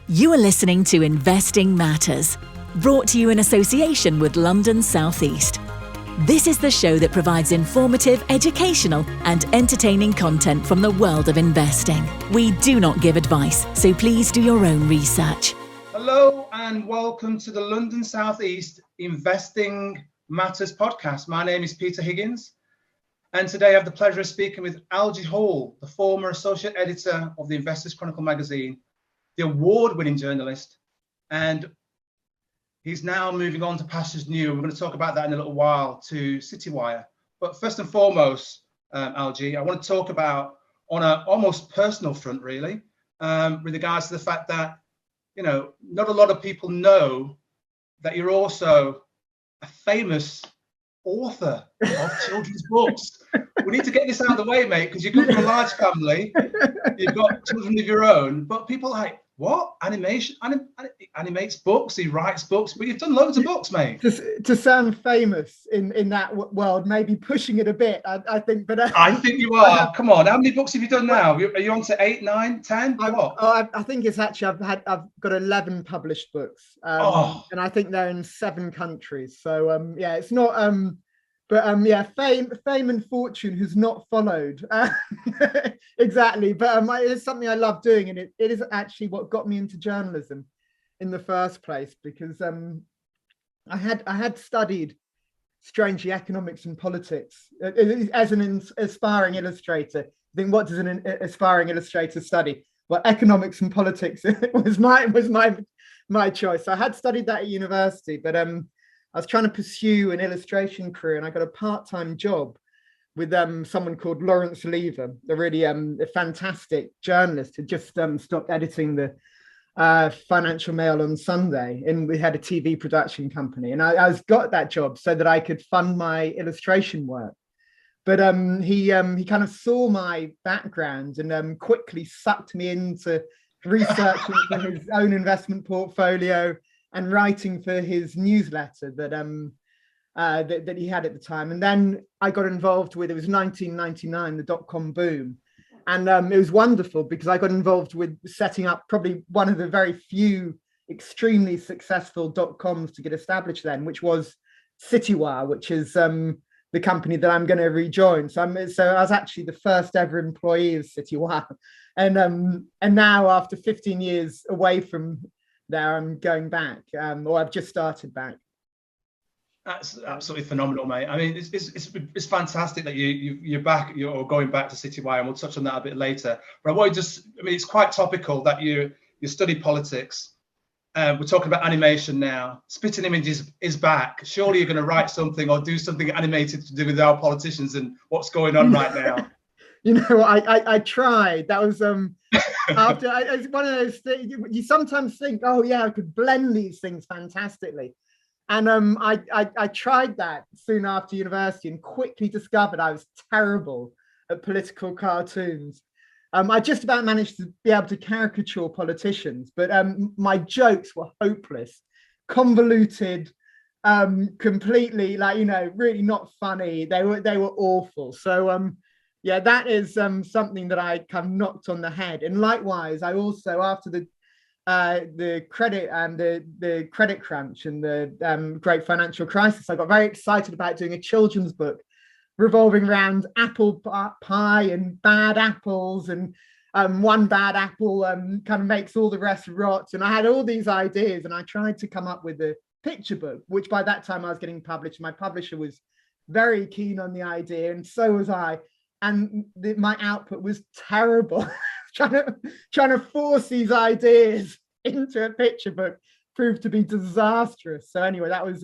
You are listening to Investing Matters, brought to you in association with London South East. This is the show that provides informative, educational and entertaining content from the world of investing. We do not give advice, so please do your own research. Hello and welcome to the London South East Investing Matters podcast. My name is Peter Higgins, and today I have the pleasure of speaking with Algy Hall, the former associate editor of the Investors Chronicle magazine, the award-winning journalist, and he's now moving on to pastures new. We're going to talk about that in a little while, to Citywire. But first and foremost, Algy, I want to talk about, on an almost personal front, really, with regards to the fact that, you know, not a lot of people know that you're also a famous author of children's books. We need to get this out of the way, mate, because you come from a large family, you've got children of your own, but people are like, what? Animation? Animates books, he writes books, but you've done loads of books, mate. To sound famous in that world, maybe pushing it a bit, I think. But I think you are. Come on, how many books have you done now? Are you on to 8, 9, 10? What? I think it's actually I've got 11 published books, and I think they're in 7 countries. So yeah, it's not yeah, fame and fortune has not followed exactly, but it's something I love doing, and it is actually what got me into journalism in the first place, because I had studied, strangely, economics and politics as an aspiring illustrator. I think, what does an aspiring illustrator study? Well, economics and politics was my choice. So I had studied that at university, but I was trying to pursue an illustration career, and I got a part-time job with someone called Lawrence Lever, a really a fantastic journalist who just stopped editing the Financial Mail on Sunday, and we had a TV production company, and I got that job so that I could fund my illustration work. But he kind of saw my background and quickly sucked me into researching for his own investment portfolio and writing for his newsletter that he had at the time. And then I got involved with, it was 1999, the dot-com boom. And it was wonderful because I got involved with setting up probably one of the very few extremely successful dot-coms to get established then, which was Citywire, which is the company that I'm going to rejoin. So I was actually the first ever employee of Citywire. And now, after 15 years away from there, I'm going back, or I've just started back. That's absolutely phenomenal, mate. I mean, it's fantastic that you're back, you're going back to Citywire, and we'll touch on that a bit later. But I want to it's quite topical that you study politics. We're talking about animation now. Spitting Images is back. Surely you're going to write something or do something animated to do with our politicians and what's going on right now. You know, I tried. That was after it's one of those things. You sometimes think, oh yeah, I could blend these things fantastically, and I tried that soon after university and quickly discovered I was terrible at political cartoons. I just about managed to be able to caricature politicians, but my jokes were hopeless, convoluted, completely, like, you know, really not funny. They were awful. So yeah, that is something that I kind of knocked on the head. And likewise, I also, after the credit and the credit crunch and the great financial crisis, I got very excited about doing a children's book revolving around apple pie and bad apples, and one bad apple kind of makes all the rest rot. And I had all these ideas, and I tried to come up with a picture book, which by that time I was getting published. My publisher was very keen on the idea, and so was I. And my output was terrible. trying to force these ideas into a picture book proved to be disastrous. So anyway, that was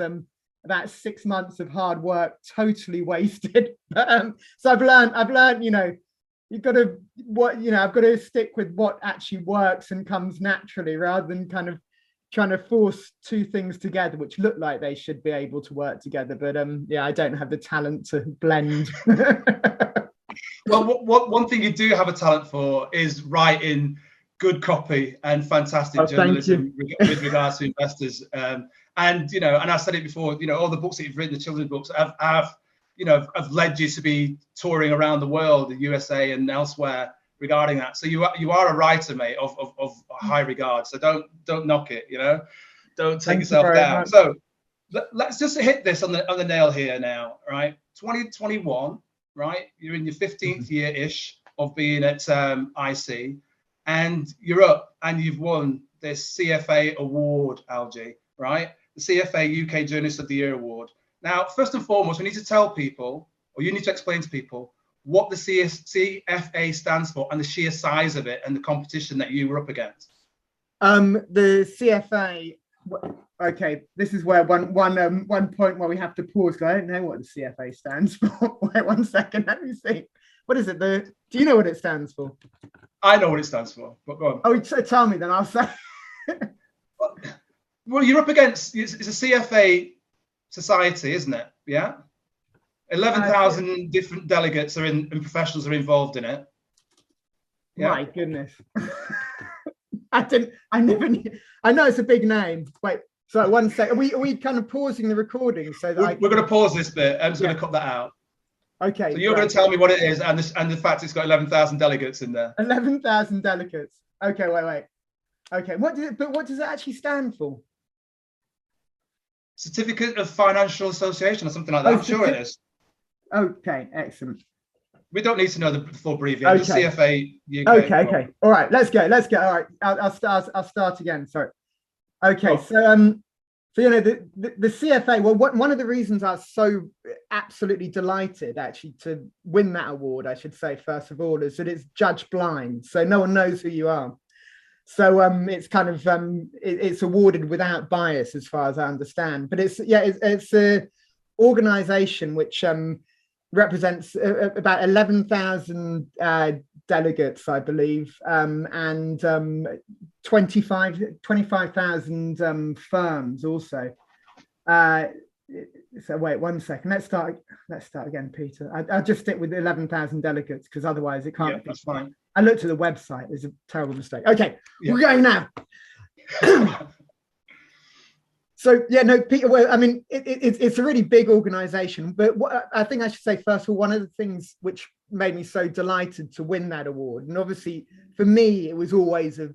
about 6 months of hard work, totally wasted. So I've learned, you know, I've got to stick with what actually works and comes naturally, rather than kind of trying to force two things together which look like they should be able to work together. But yeah, I don't have the talent to blend. Well, one thing you do have a talent for is writing good copy and fantastic journalism with regards to investors. And, you know, and I said it before, you know, all the books that you've written, the children's books, have led you to be touring around the world, the USA and elsewhere, regarding that. So you are a writer, mate, of high regard. So don't knock it, don't take yourself down. So let's just hit this on the nail here now, right? 2021, right? You're in your 15th year-ish of being at IC, and you're up and you've won this CFA award, Algy, right? The CFA UK Journalist of the Year award. Now, first and foremost, we need to tell people, or you need to explain to people, what the CFA stands for and the sheer size of it and the competition that you were up against. The CFA, okay, this is where one point where we have to pause, because I don't know what the CFA stands for. Wait 1 second, let me see. What is it? Do you know what it stands for? I know what it stands for, but go on. Oh, tell me then, I'll say. Well, you're up against, it's a CFA society, isn't it? Yeah? 11,000 different delegates and professionals are involved in it. Yeah? My goodness. I never knew. I know it's a big name. Wait, so 1 second. Are we kind of pausing the recording so that we're going to pause this bit. I'm just going to cut that out. Okay. So you're going to tell me what it is and the fact it's got 11,000 delegates in there. 11,000 delegates. Okay, wait. Okay, what does it actually stand for? Certificate of Financial Association or something like that. I'm sure it is. Okay, excellent. We don't need to know the full abbreviation. Okay. CFA UK. Okay. All right, let's go. All right, I'll start again. Sorry. Okay, so the CFA. Well, one of the reasons I was so absolutely delighted actually to win that award, I should say first of all, is that it's judge blind, so no one knows who you are. So it's kind of it's awarded without bias, as far as I understand. But it's a organisation which represents about 11,000 delegates, I believe, and 25,000 firms also. So wait 1 second. Let's start again, Peter. I'll just stick with 11,000 delegates because otherwise it can't. Yeah, that's fine. I looked at the website. It's a terrible mistake. Okay, We're going now. So Peter. Well, I mean, it's a really big organisation. But what I think I should say first of all, one of the things which made me so delighted to win that award, and obviously for me it was always a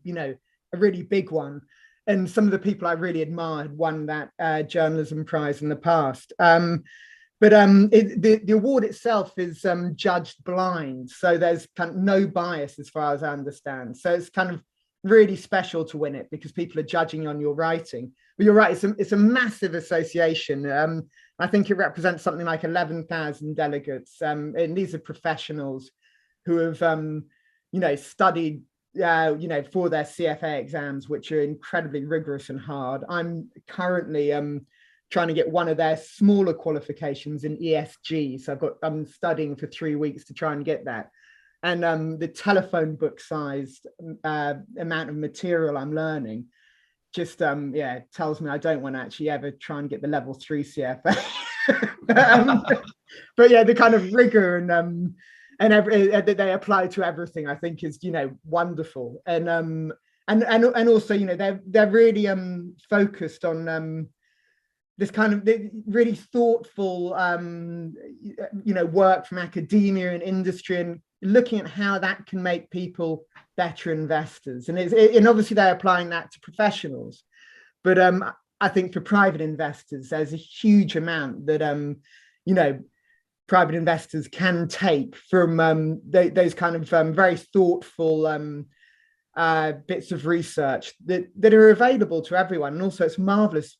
really big one. And some of the people I really admired won that journalism prize in the past. But the award itself is judged blind, so there's kind of no bias as far as I understand. So it's kind of really special to win it because people are judging on your writing. But you're right, it's a massive association. I think it represents something like 11,000 delegates, and these are professionals who have studied for their CFA exams, which are incredibly rigorous and hard. I'm currently trying to get one of their smaller qualifications in ESG. So I'm studying for 3 weeks to try and get that. And the telephone book sized amount of material I'm learning just tells me I don't want to actually ever try and get the level 3 CFA. But the kind of rigor and that they apply to everything, I think is wonderful. And also they're really focused on this kind of really thoughtful work from academia and industry, and looking at how that can make people better investors. And and obviously they're applying that to professionals, but I think for private investors there's a huge amount that private investors can take from those kind of very thoughtful bits of research that are available to everyone. And also it's marvelous,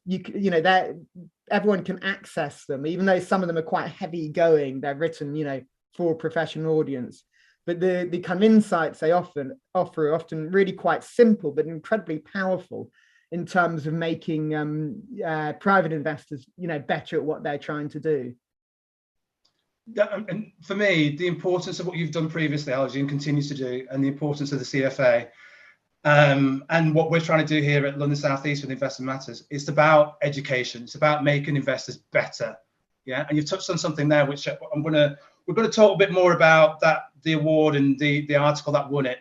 everyone can access them, even though some of them are quite heavy going. They're written for a professional audience, but the kind of insights they offer are often really quite simple but incredibly powerful in terms of making private investors better at what they're trying to do. And for me, the importance of what you've done previously, Algy, and continues to do, and the importance of the CFA, and what we're trying to do here at London South East with Investment Matters, it's about education. It's about making investors better. Yeah, and you've touched on something there, which we're going to talk a bit more about the award and the article that won it,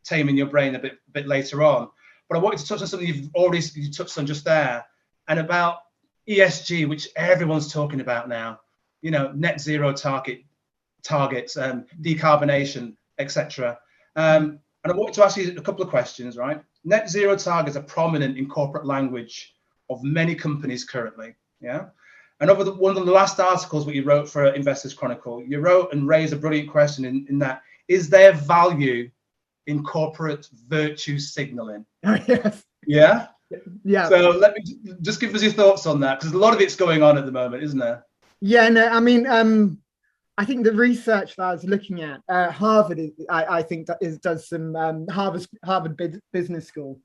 Taming Your Brain, a bit later on. But I wanted to touch on something you touched on just there, and about ESG, which everyone's talking about now. Net zero targets, decarbonation, etc. And I want to ask you a couple of questions, right? Net zero targets are prominent in corporate language of many companies currently, yeah? And over one of the last articles that you wrote for Investors Chronicle, you wrote and raised a brilliant question in that, is there value in corporate virtue signaling? Yes. Yeah? Yeah. So let me just give us your thoughts on that, because a lot of it's going on at the moment, isn't there? Yeah, no, I mean, I think the research that I was looking at, Harvard, I think does some Harvard Business School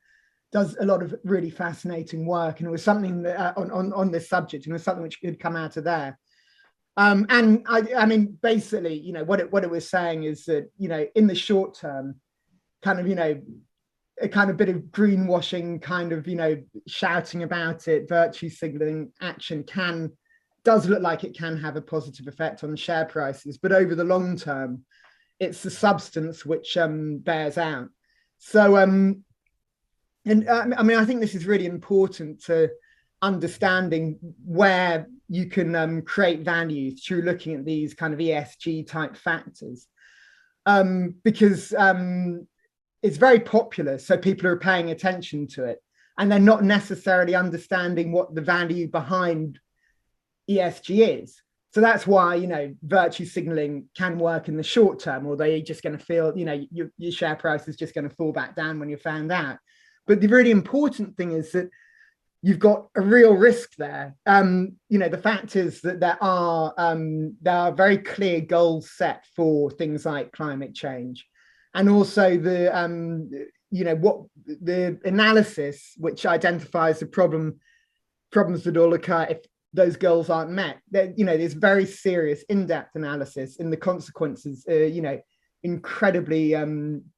does a lot of really fascinating work, and it was something that on this subject, and it was something which could come out of there. And I mean, basically, you know, what it was saying is that, you know, in the short term, kind of, you know, a kind of bit of greenwashing, kind of, you know, shouting about it, virtue signaling action does look like it can have a positive effect on share prices, but over the long term, it's the substance which bears out. So, I mean, I think this is really important to understanding where you can create value through looking at these kind of ESG type factors, because it's very popular, so people are paying attention to it, and they're not necessarily understanding what the value behind ESG is. So that's why, you know, virtue signaling can work in the short term, although you're just going to feel, you know, your share price is just going to fall back down when you're found out. But the really important thing is that you've got a real risk there. You know, the fact is that there are very clear goals set for things like climate change, and also the you know, what the analysis which identifies the problems that will occur if those goals aren't met. You know, there's very serious in-depth analysis, and the consequences, you know, incredibly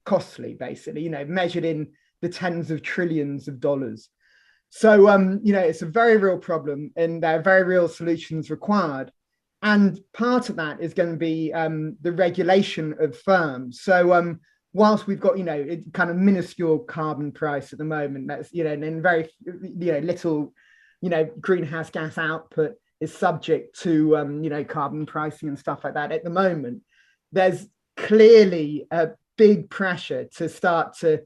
costly, basically, you know, measured in the tens of trillions of dollars. So, you know, it's a very real problem, and there are very real solutions required. And part of that is going to be the regulation of firms. So, whilst we've got, you know, kind of minuscule carbon price at the moment, that's, you know, and very, you know, little, you know, greenhouse gas output is subject to, you know, carbon pricing and stuff like that at the moment, there's clearly a big pressure to start to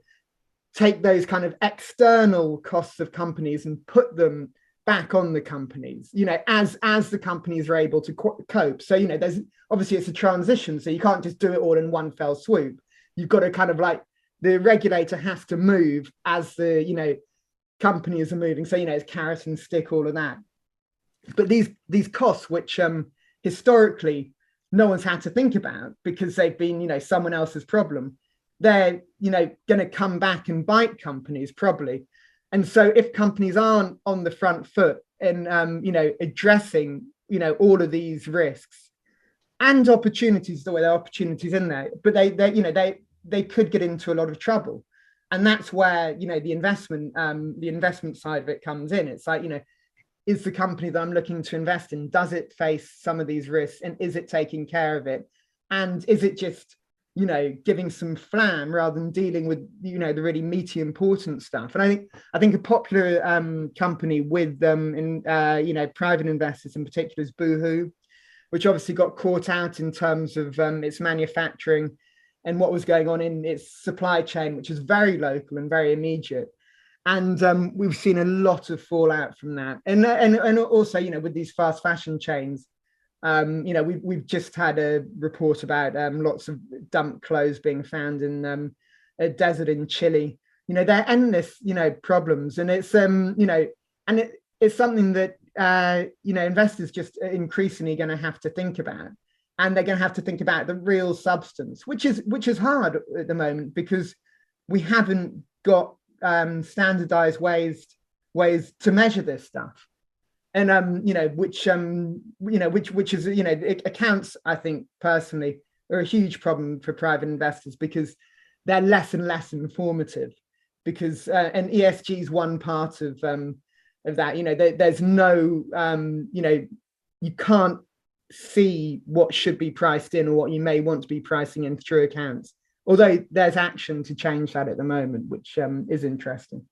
take those kind of external costs of companies and put them back on the companies, you know, as the companies are able to cope. So, you know, there's obviously, it's a transition, so you can't just do it all in one fell swoop. You've got to kind of, like, the regulator has to move as the, you know, companies are moving. So, you know, it's carrot and stick, all of that. But these costs, which historically no one's had to think about because they've been, you know, someone else's problem, they're, you know, going to come back and bite companies probably. And so if companies aren't on the front foot in, you know, addressing, you know, all of these risks and opportunities, the way there are opportunities in there, but they you know, they could get into a lot of trouble. And that's where, you know, the investment side of it comes in. It's like, you know, is the company that I'm looking to invest in, does it face some of these risks, and is it taking care of it? And is it just, you know, giving some flam rather than dealing with, you know, the really meaty, important stuff? And I think a popular company with you know, private investors in particular is Boohoo, which obviously got caught out in terms of its manufacturing and what was going on in its supply chain, which is very local and very immediate. And we've seen a lot of fallout from that. And also, you know, with these fast fashion chains, you know, we've just had a report about lots of dumped clothes being found in a desert in Chile. You know, they're endless, you know, problems. And it's, you know, and it's something that, you know, investors just increasingly going to have to think about. And they're going to have to think about the real substance, which is hard at the moment because we haven't got standardized ways to measure this stuff. And you know, which is, you know, it accounts, I think personally, are a huge problem for private investors because they're less and less informative. Because and ESG is one part of that. You know, there's no, you know, you can't see what should be priced in or what you may want to be pricing in through accounts. Although there's action to change that at the moment, which is interesting.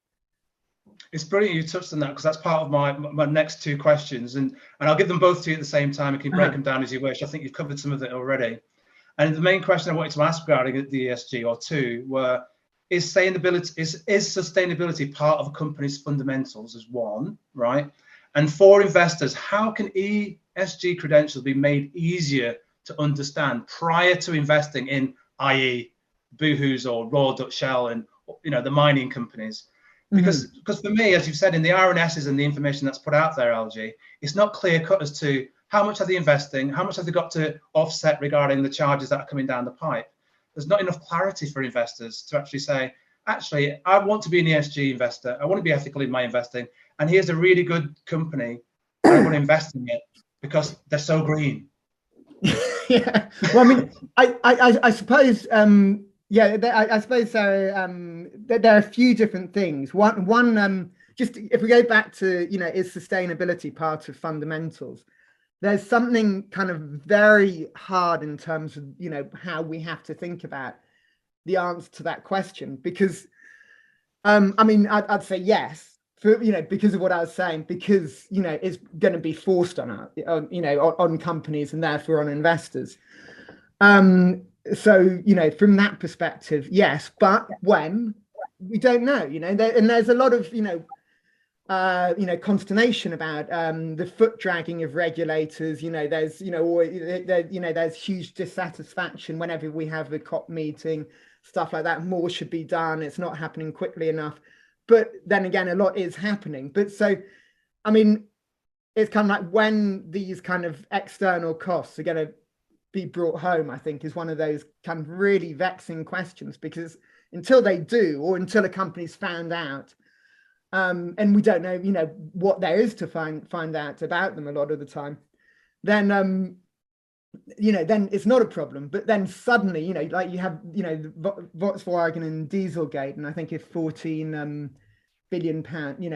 It's brilliant you touched on that, because that's part of my next two questions, and I'll give them both to you at the same time. You can break them down as you wish. I think you've covered some of it already. And the main question I wanted to ask regarding the ESG or two were, is sustainability part of a company's fundamentals as one, right? And for investors, how can ESG credentials be made easier to understand prior to investing in, i.e. Boohoo's or Royal Dutch Shell and, you know, the mining companies? Because for me, as you've said, in the RNSs and the information that's put out there, Algy, it's not clear cut as to how much are they investing, how much have they got to offset regarding the charges that are coming down the pipe. There's not enough clarity for investors to actually say, actually, I want to be an ESG investor. I want to be ethical in my investing. And here's a really good company. I want to invest in it because they're so green. Yeah. Well, I mean, I suppose, I suppose there are a few different things. One, just if we go back to, you know, is sustainability part of fundamentals? There's something kind of very hard in terms of, you know, how we have to think about the answer to that question, because I mean, I'd say yes, for, you know, because of what I was saying, because, you know, it's going to be forced on on companies and therefore on investors. So, you know, from that perspective, yes, but when, we don't know, you know, and there's a lot of, consternation about the foot dragging of regulators. You know, there's, there's huge dissatisfaction whenever we have a COP meeting, stuff like that. More should be done. It's not happening quickly enough. But then again, a lot is happening. But so, I mean, it's kind of like when these kind of external costs are going to be brought home, I think, is one of those kind of really vexing questions, because until they do, or until a company's found out, and we don't know, you know, what there is to find out about them a lot of the time, then then it's not a problem. But then suddenly, you know, like you have, you know, the Volkswagen and Dieselgate, and I think if £14 billion,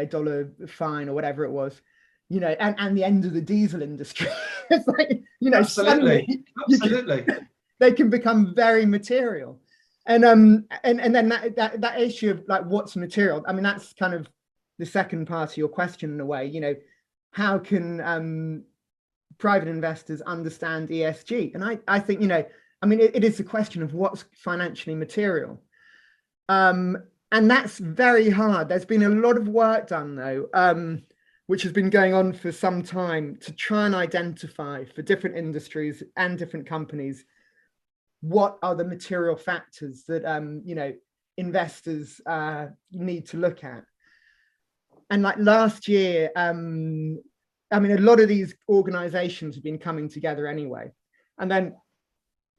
dollar fine or whatever it was, you know, and the end of the diesel industry. It's like, you know, absolutely, they can become very material. And then that issue of like what's material, I mean, that's kind of the second part of your question in a way. You know, how can private investors understand ESG? And I think, you know, I mean, it is a question of what's financially material, and that's very hard. There's been a lot of work done though, which has been going on for some time, to try and identify for different industries and different companies what are the material factors that investors need to look at. And like last year, I mean, a lot of these organizations have been coming together anyway. And then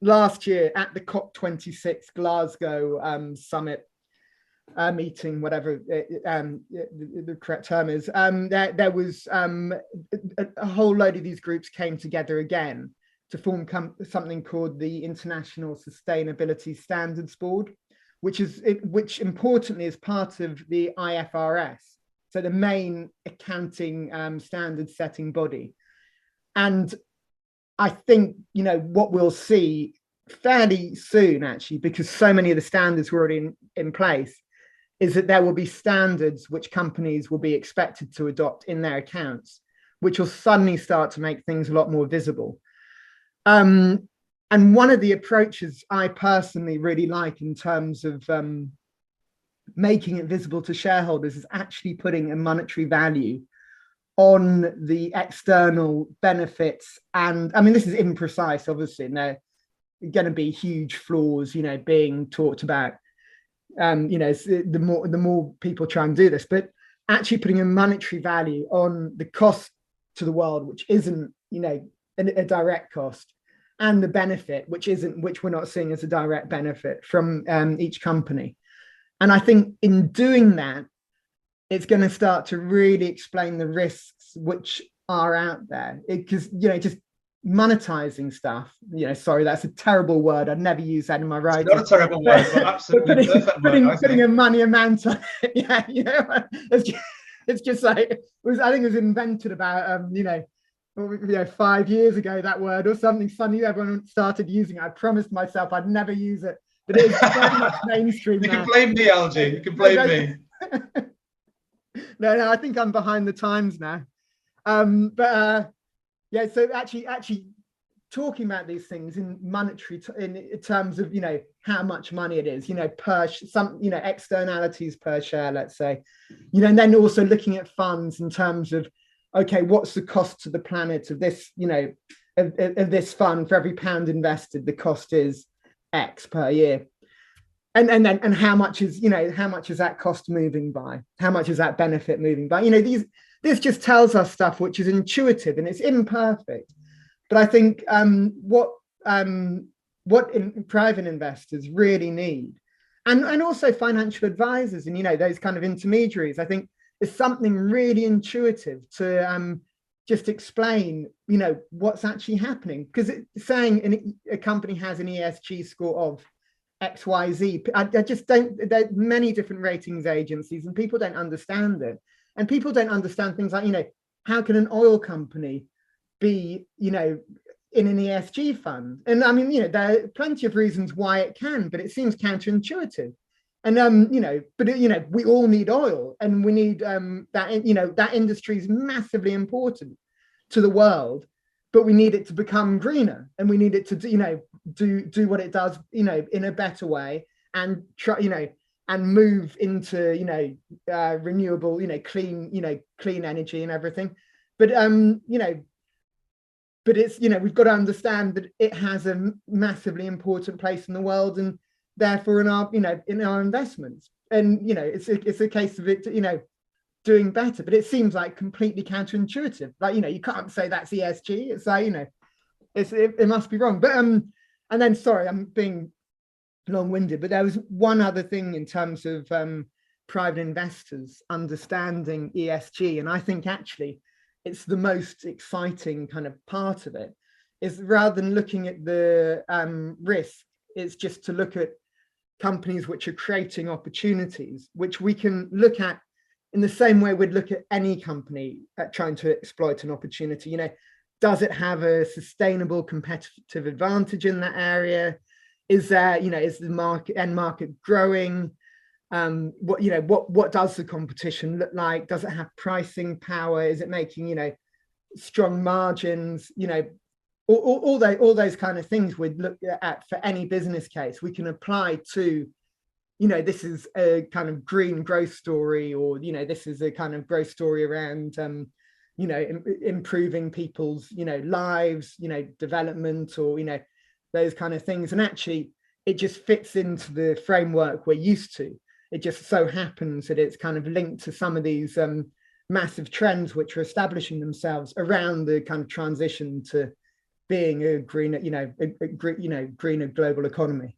last year at the COP26 Glasgow summit meeting, whatever the correct term is, there was a whole load of these groups came together again to form something called the International Sustainability Standards Board, which importantly is part of the IFRS, so the main accounting standards setting body. And I think, you know, what we'll see fairly soon, actually, because so many of the standards were already in place, is that there will be standards which companies will be expected to adopt in their accounts, which will suddenly start to make things a lot more visible. And one of the approaches I personally really like in terms of making it visible to shareholders is actually putting a monetary value on the external benefits. And I mean, this is imprecise, obviously, and there are going to be huge flaws, you know, being talked about. You know, the more people try and do this, but actually putting a monetary value on the cost to the world, which isn't, you know, a direct cost, and the benefit, which we're not seeing as a direct benefit from each company. And I think in doing that, it's going to start to really explain the risks which are out there. Because, you know, just monetizing stuff, you know, sorry, that's a terrible word. I'd never use that in my writing. It's not a terrible word, but absolutely perfect word. Putting a money amount on it, yeah, you know, it's just like, I think it was invented about, 5 years ago, that word or something. Suddenly everyone started using it. I promised myself I'd never use it, but it is very much mainstream now. You can blame me, Algy. You can blame me. No, I think I'm behind the times now. Yeah, so actually talking about these things in monetary in terms of, you know, how much money it is, you know, per some, you know, externalities per share, let's say, you know, and then also looking at funds in terms of, okay, what's the cost to the planet of this, you know, of this fund? For every pound invested, the cost is X per year. And how much is, you know, how much is that cost moving by? How much is that benefit moving by? You know, this just tells us stuff which is intuitive and it's imperfect. But I think what private investors really need, and also financial advisors and, you know, those kind of intermediaries, I think is something really intuitive to just explain, you know, what's actually happening. Because saying a company has an ESG score of XYZ, I just don't, there are many different ratings agencies and people don't understand it. And people don't understand things like, you know, how can an oil company be, you know, in an ESG fund? And I mean, you know, there are plenty of reasons why it can, but it seems counterintuitive. And you know, but you know, we all need oil, and we need that, you know, that industry is massively important to the world, but we need it to become greener, and we need it to, you know, do what it does, you know, in a better way, and try, you know, and move into, you know, renewable, you know, clean energy and everything. But you know, but it's, you know, we've got to understand that it has a massively important place in the world, and therefore in our, you know, in our investments. And, you know, it's a case of it, you know, doing better. But it seems like completely counterintuitive. Like, you know, you can't say that's ESG. It's like, you know, it must be wrong. But and then, sorry, I'm being long-winded, but there was one other thing in terms of private investors understanding ESG, and I think actually it's the most exciting kind of part of it, is rather than looking at the risk, it's just to look at companies which are creating opportunities, which we can look at in the same way we'd look at any company at trying to exploit an opportunity. You know, does it have a sustainable competitive advantage in that area? Is there, you know, is the end market growing? What, you know, what does the competition look like? Does it have pricing power? Is it making, you know, strong margins? You know, all those kind of things we'd look at for any business case. We can apply to, you know, this is a kind of green growth story, or, you know, this is a kind of growth story around, you know, improving people's, you know, lives, you know, development, or, you know, those kind of things. And actually, it just fits into the framework we're used to. It just so happens that it's kind of linked to some of these massive trends which are establishing themselves around the kind of transition to being a greener, you know, greener global economy.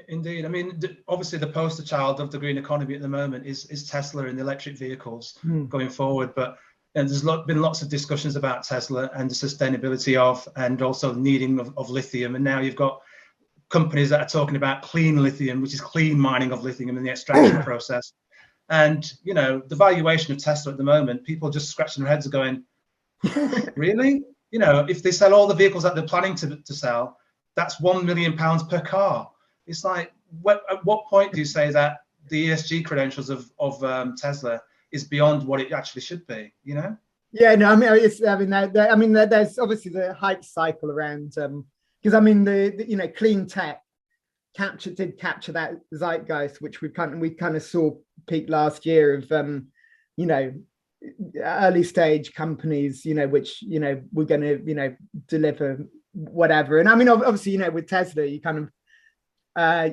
Indeed. I mean, obviously the poster child of the green economy at the moment is Tesla and the electric vehicles going forward. But there's been lots of discussions about Tesla and the sustainability of, and also the needing of lithium. And now you've got companies that are talking about clean lithium, which is clean mining of lithium in the extraction process. And, you know, the valuation of Tesla at the moment, people just scratching their heads are going, really? You know, if they sell all the vehicles that they're planning to sell, that's £1 million per car. It's like, at what point do you say that the ESG credentials of Tesla is beyond what it actually should be, you know? Yeah, no, I mean, there's obviously the hype cycle around, because I mean, the you know, clean tech did capture that zeitgeist, which we kind of saw peak last year of, you know, early stage companies, you know, which, you know, we're going to, you know, deliver whatever. And I mean, obviously, you know, with Tesla, you kind of,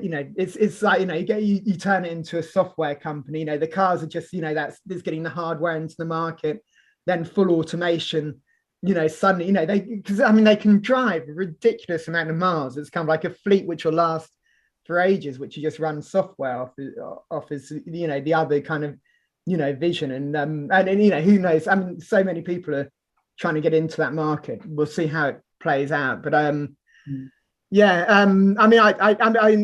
you know, it's like, you know, you turn it into a software company. You know, the cars are just, you know, that's getting the hardware into the market, then full automation. You know, suddenly, you know, because I mean, they can drive a ridiculous amount of miles. It's kind of like a fleet which will last for ages, which you just run software off as, you know, the other kind of, you know, vision. And you know, who knows? I mean, so many people are trying to get into that market. We'll see how it plays out. But yeah, I mean, I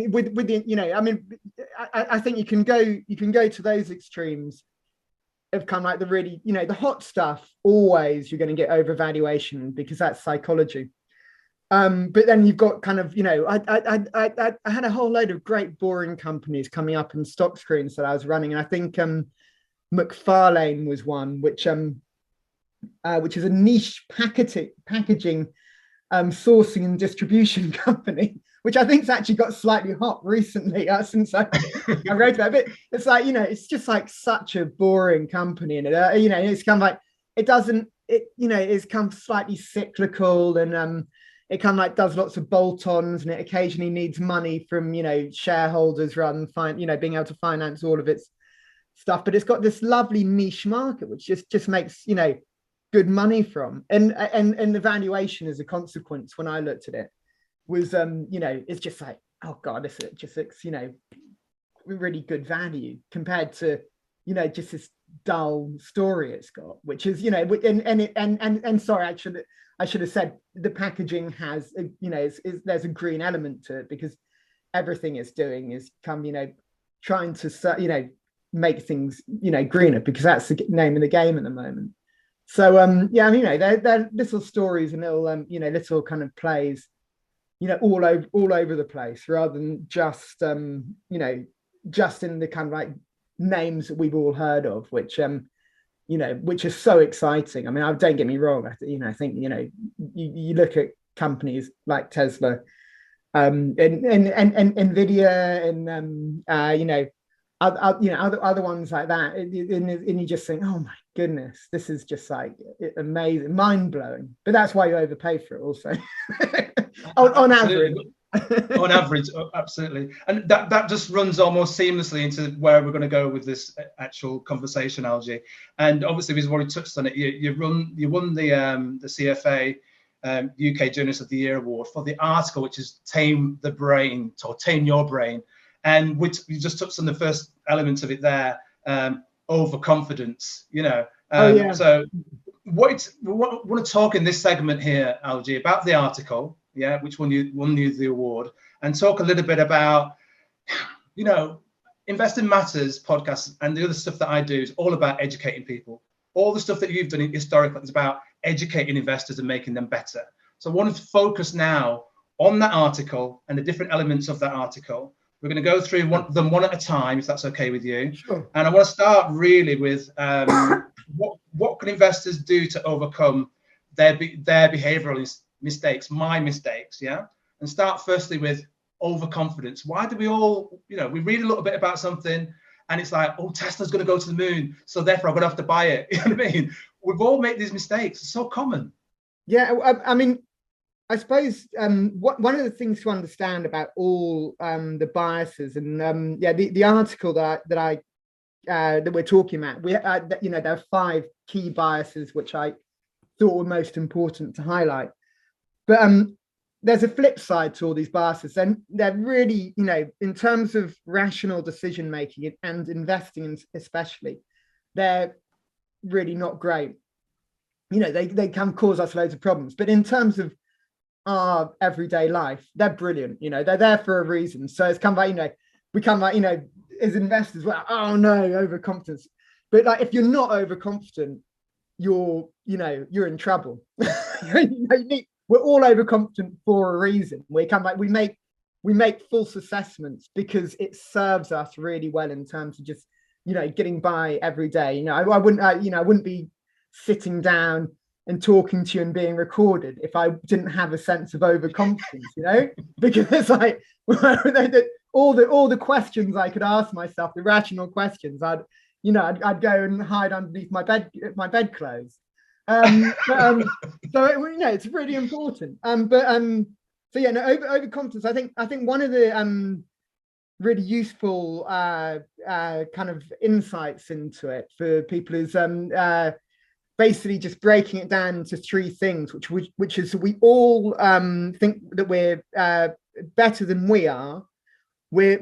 with the, you know, I mean, I think you can go to those extremes of kind of like the really, you know, the hot stuff. Always you're going to get overvaluation because that's psychology. But then you've got kind of, you know, I had a whole load of great boring companies coming up in stock screens that I was running, and I think McFarlane was one, which is a niche packaging sourcing and distribution company, which I think's actually got slightly hot recently since I wrote about it. But it's like, it's just like such a boring company, and it's kind of like it's kind of slightly cyclical, and it kind of like does lots of bolt-ons, and it occasionally needs money from shareholders rather than being able to finance all of its stuff. But it's got this lovely niche market which just makes good money from, and the valuation as a consequence, when I looked at it, was it's just like, oh god, it just looks really good value compared to just this dull story it's got, which is and sorry, I should have said the packaging has there's a green element to it, because everything it's doing is trying to make things greener, because that's the name of the game at the moment. So they're little stories and little little kind of plays all over the place, rather than just just in the kind of like names that we've all heard of, which which is so exciting. I mean, don't get me wrong, I think you look at companies like Tesla, and Nvidia, and other ones like that, and you just think, oh my goodness, this is just like amazing, mind-blowing. But that's why you overpay for it also. on average. On average, absolutely. And that just runs almost seamlessly into where we're going to go with this actual conversation, Algy. And obviously, we've already touched on it. You won the CFA UK Journalist of the Year award for the article, which is Tame the Brain, or Tame Your Brain, and which you just touched on the first element of it there, overconfidence. So what we want to talk in this segment here, Algy, about the article, which won you the award, and talk a little bit about, Investing Matters podcast, and the other stuff that I do is all about educating people. All the stuff that you've done historically is about educating investors and making them better. So I want to focus now on that article and the different elements of that article. We're going to go through them one at a time, if that's okay with you. Sure. And I want to start really with what can investors do to overcome their behavioral mistakes, my mistakes, and start firstly with overconfidence. Why do we all, we read a little bit about something and it's like, oh, Tesla's going to go to the moon, so therefore I'm going to have to buy it. You know what I mean? We've all made these mistakes. It's so common. Yeah, I mean, I suppose one of the things to understand about all the biases, and the article that we're talking about, there are 5 key biases which I thought were most important to highlight. But there's a flip side to all these biases, and they're really, in terms of rational decision making and investing especially, they're really not great. They can cause us loads of problems, but in terms of our everyday life, they're brilliant. They're there for a reason. So it's kind of like, we come like, as investors, well, oh no, overconfidence. But like, if you're not overconfident, you're in trouble. We're all overconfident for a reason. We make false assessments because it serves us really well in terms of just getting by every day. I wouldn't be sitting down and talking to you and being recorded if I didn't have a sense of overconfidence, because it's like all the questions I could ask myself, the rational questions, I'd go and hide underneath my bedclothes. So it's really important. Overconfidence. I think one of the really useful kind of insights into it for people is basically just breaking it down into 3 things, which is we all think that we're better than we are. We're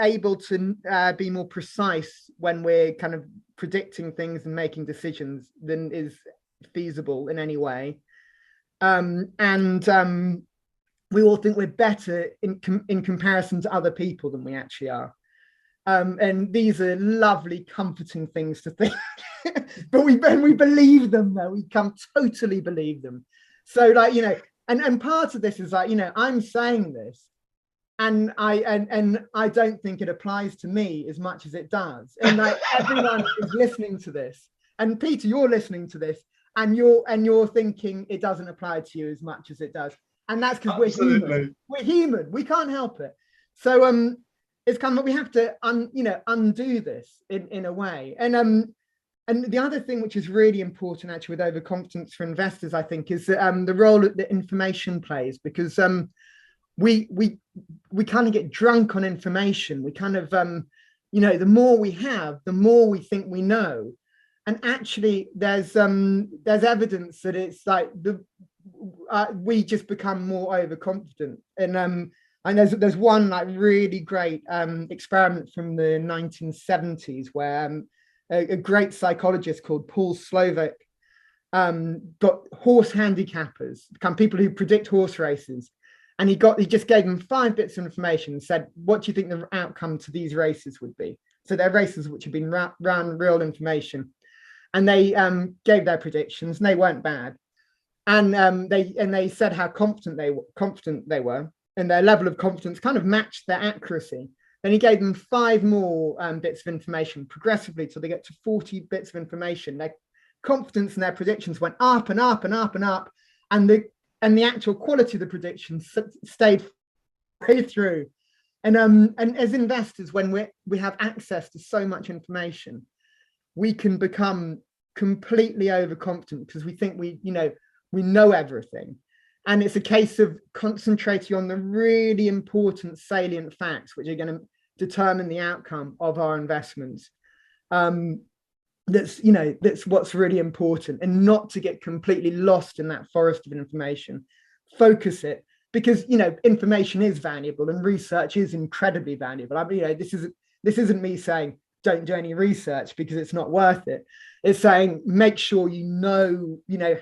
able to be more precise when we're kind of predicting things and making decisions than is feasible in any way. And we all think we're better in comparison to other people than we actually are. And these are lovely, comforting things to think, but we believe them though. We can totally believe them. So and part of this is like, I'm saying this, and I don't think it applies to me as much as it does. And like everyone is listening to this, and Peter, you're listening to this, and you're thinking it doesn't apply to you as much as it does, and that's because we're human. We're human. We can't help it. So it's kind of, we have to undo this in a way. And the other thing which is really important actually with overconfidence for investors, I think, is the role that information plays, because we kind of get drunk on information. We kind of the more we have, the more we think we know. And actually, there's evidence that it's like we just become more overconfident. And there's one like really great experiment from the 1970s where a great psychologist called Paul Slovic got horse handicappers, people who predict horse races, and he just gave them 5 bits of information and said, "What do you think the outcome to these races would be?" So they're races which have been run real information. And they gave their predictions, and they weren't bad. And they said how confident they were, and their level of confidence kind of matched their accuracy. Then he gave them 5 more bits of information progressively till they get to 40 bits of information. Their confidence and their predictions went up and up and up and up, and the actual quality of the predictions stayed right through. And as investors, when we have access to so much information, we can become completely overconfident because we think we know everything. And it's a case of concentrating on the really important salient facts, which are going to determine the outcome of our investments. That's what's really important, and not to get completely lost in that forest of information. Focus it, because information is valuable and research is incredibly valuable. I mean, this isn't me saying don't do any research because it's not worth it. It's saying make sure you know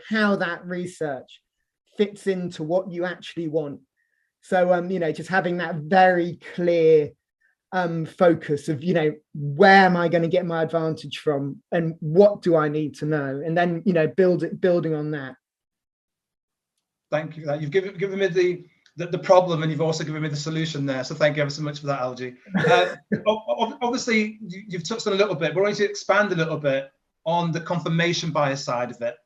how that research fits into what you actually want. So just having that very clear focus of where am I going to get my advantage from, and what do I need to know, and then building on that. Thank you for that. You've given me the problem, and you've also given me the solution there. So thank you ever so much for that, Algy. Obviously, you've touched on a little bit, but I want you to expand a little bit on the confirmation bias side of it.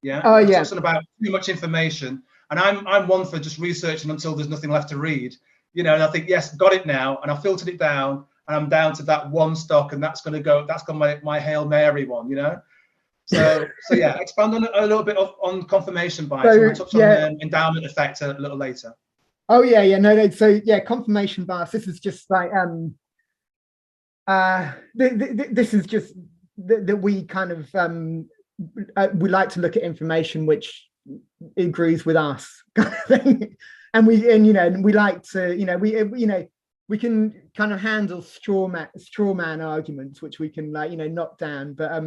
Yeah. Oh, yeah. Touched on about too much information, and I'm one for just researching until there's nothing left to read. And I think, yes, got it now, and I filtered it down, and I'm down to that one stock, and that's got my Hail Mary one. So yeah, expand on a little bit on confirmation bias. We'll touch on endowment effect a little later. Oh yeah, no. So yeah, confirmation bias. This is just like this is just that we kind of we like to look at information which agrees with us, kind of thing. And we like to we can kind of handle straw man arguments, which we can knock down, but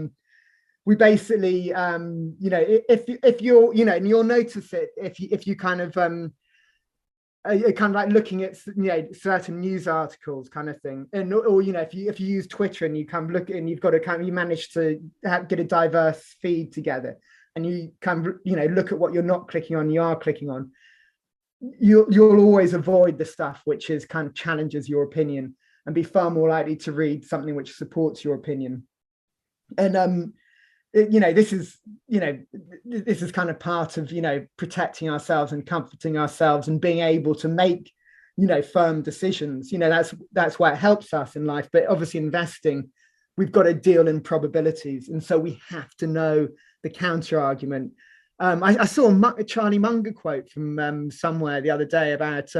we basically if you're and you'll notice it if you kind of are kind of like looking at certain news articles kind of thing, and or if you use Twitter and you kind of look and you've got to you manage to get a diverse feed together, and you kind of look at what you're not clicking on, you are clicking on, you'll always avoid the stuff which is kind of challenges your opinion, and be far more likely to read something which supports your opinion. And this is kind of part of protecting ourselves and comforting ourselves and being able to make firm decisions. That's why it helps us in life. But obviously investing, we've got to deal in probabilities, and so we have to know the counter argument. I saw a Charlie Munger quote from somewhere the other day about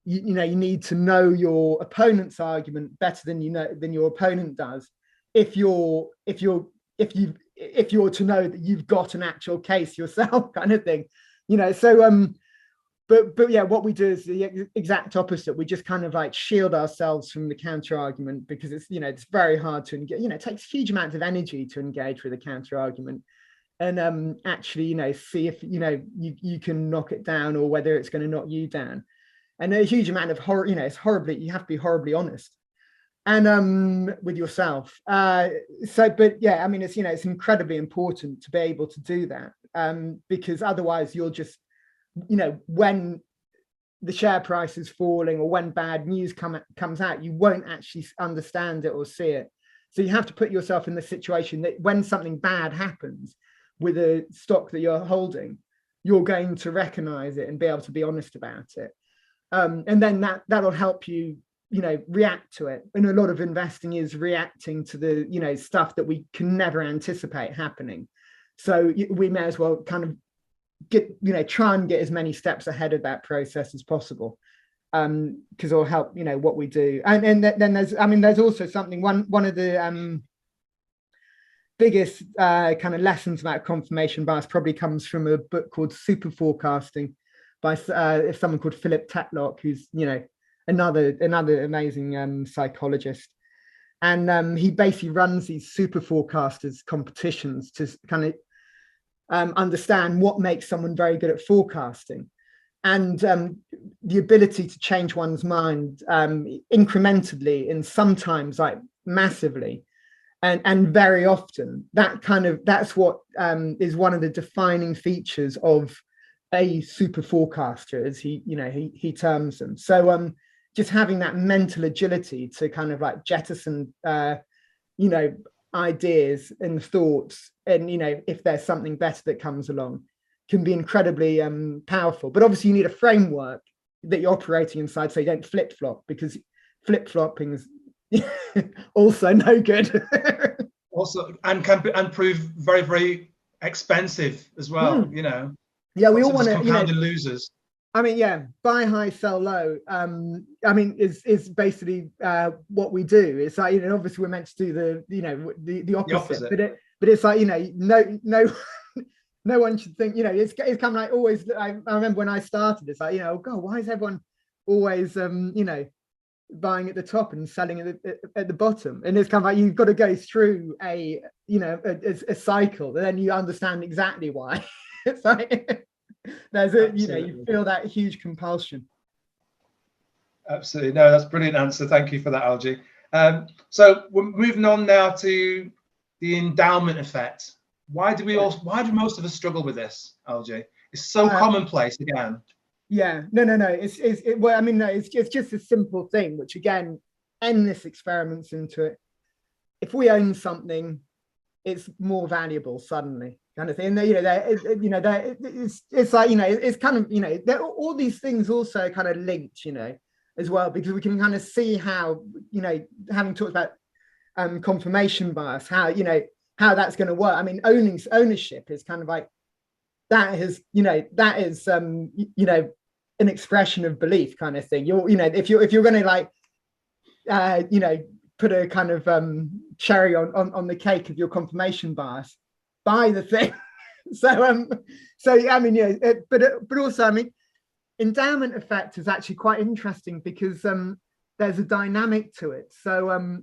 you need to know your opponent's argument better than your opponent does if you're to know that you've got an actual case yourself, kind of thing. So but yeah, what we do is the exact opposite. We just kind of like shield ourselves from the counter argument, because it's it's very hard to engage. It takes huge amounts of energy to engage with a counter argument, and actually see if you can knock it down, or whether it's going to knock you down. And a huge amount of horror, it's horribly, you have to be horribly honest and with yourself. But yeah, I mean, it's incredibly important to be able to do that, because otherwise you'll just when the share price is falling, or when bad news comes out, you won't actually understand it or see it. So you have to put yourself in the situation that when something bad happens, with a stock that you're holding, you're going to recognize it and be able to be honest about it. And then that'll help you, react to it. And a lot of investing is reacting to the, stuff that we can never anticipate happening. So we may as well kind of try and get as many steps ahead of that process as possible, because it'll help, what we do. And then there's also something, one of the biggest kind of lessons about confirmation bias probably comes from a book called Super Forecasting by someone called Philip Tetlock, who's another amazing psychologist, and he basically runs these super forecasters competitions to kind of understand what makes someone very good at forecasting, and the ability to change one's mind incrementally and sometimes like massively. And very often that's what is one of the defining features of a super forecaster, as he terms them. So just having that mental agility to kind of like jettison ideas and thoughts, and if there's something better that comes along, can be incredibly powerful. But obviously you need a framework that you're operating inside, so you don't flip-flop, because flip-flopping is also no good. Also, and prove very, very expensive as well. Yeah, we all want to compounded losers. I mean, yeah, buy high, sell low. I mean, is basically what we do. It's like, obviously we're meant to do the opposite. But it's like, no one should think, it's kind of like always. I remember when I started, it's like, oh God, why is everyone always buying at the top and selling at the bottom? And it's kind of like, you've got to go through a cycle, and then you understand exactly why. It's like there's you feel that huge compulsion. Absolutely. No, that's a brilliant answer. Thank you for that, Algy. So we're moving on now to the endowment effect. Why do most of us struggle with this, Algy? It's so commonplace again. Yeah, no. It's just a simple thing, which again, endless experiments into it. If we own something, it's more valuable suddenly, kind of thing. It's like, it's kind of, all these things also kind of linked, as well, because we can kind of see how, having talked about confirmation bias, how that's going to work. I mean, ownership is kind of like, that is an expression of belief, kind of thing. If you're going to like put a kind of cherry on the cake of your confirmation bias, buy the thing. But also, I mean, endowment effect is actually quite interesting, because there's a dynamic to it. So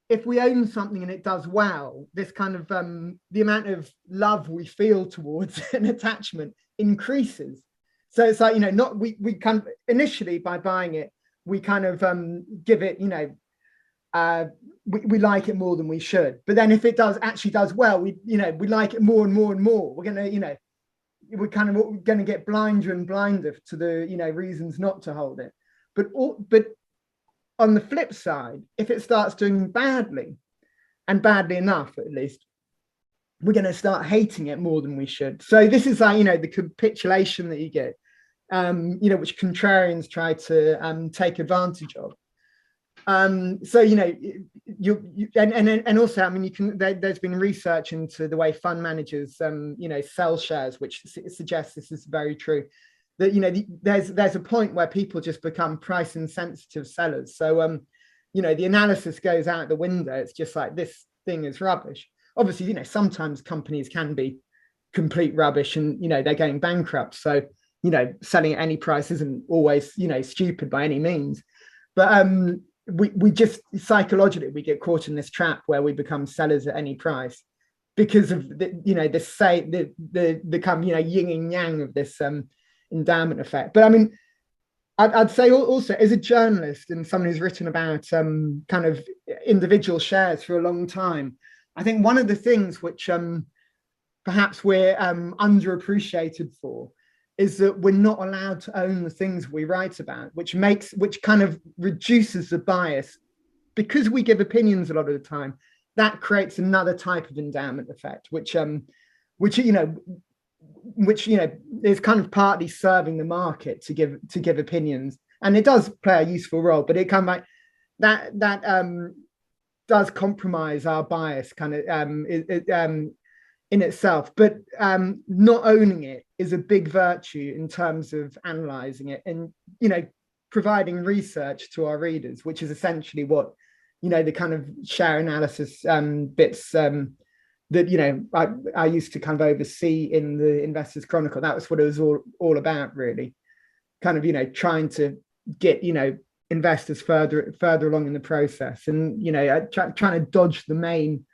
if we own something and it does well, this kind of the amount of love we feel towards an attachment increases. So it's like, we kind of initially, by buying it, we kind of give it, we like it more than we should. But then if it actually does well, we like it more and more and more. We're gonna get blinder and blinder to the reasons not to hold it. But on the flip side, if it starts doing badly, and badly enough at least, we're going to start hating it more than we should. So this is like, the capitulation that you get, which contrarians try to take advantage of. So and also, I mean, there's been research into the way fund managers sell shares, which suggests this is very true. That there's a point where people just become price insensitive sellers. So the analysis goes out the window. It's just like, this thing is rubbish. Obviously, sometimes companies can be complete rubbish, and they're going bankrupt. So selling at any price isn't always stupid by any means. But we just psychologically, we get caught in this trap where we become sellers at any price, because of the kind of yin and yang of this endowment effect. But I mean, I'd say also, as a journalist and someone who's written about kind of individual shares for a long time, I think one of the things which perhaps we're underappreciated for is that we're not allowed to own the things we write about, which kind of reduces the bias. Because we give opinions a lot of the time, that creates another type of endowment effect, which which is kind of partly serving the market to give opinions, and it does play a useful role, but it kind of like that does compromise our bias kind of in itself. But not owning it is a big virtue in terms of analyzing it and providing research to our readers, which is essentially what the kind of share analysis bits that I used to kind of oversee in the Investors Chronicle. That was what it was all about, really, kind of trying to get investors further along in the process, and trying to dodge the main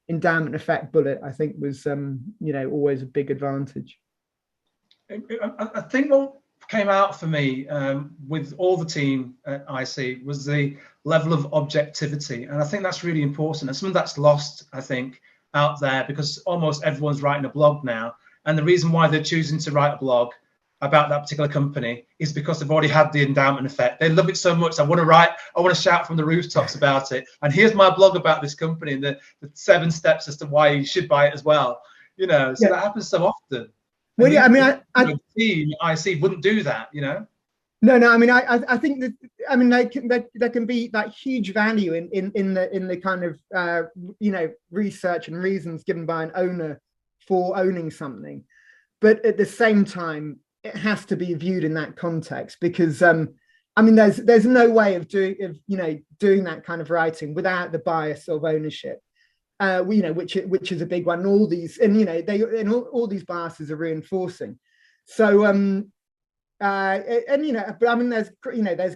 endowment effect bullet, I think, was always a big advantage. I think what came out for me with all the team at IC was the level of objectivity, and I think that's really important, and something that's lost, I think, out there, because almost everyone's writing a blog now, and the reason why they're choosing to write a blog about that particular company is because they've already had the endowment effect. They love it so much. I want to shout from the rooftops about it. And here's my blog about this company and the 7 steps as to why you should buy it as well. So that happens so often. Well, yeah, I mean, the team IC wouldn't do that. No. I mean, I think that there can be that huge value in the kind of research and reasons given by an owner for owning something, but at the same time, it has to be viewed in that context, because there's no way of doing that kind of writing without the bias of ownership, which is a big one. All these all these biases are reinforcing. So there's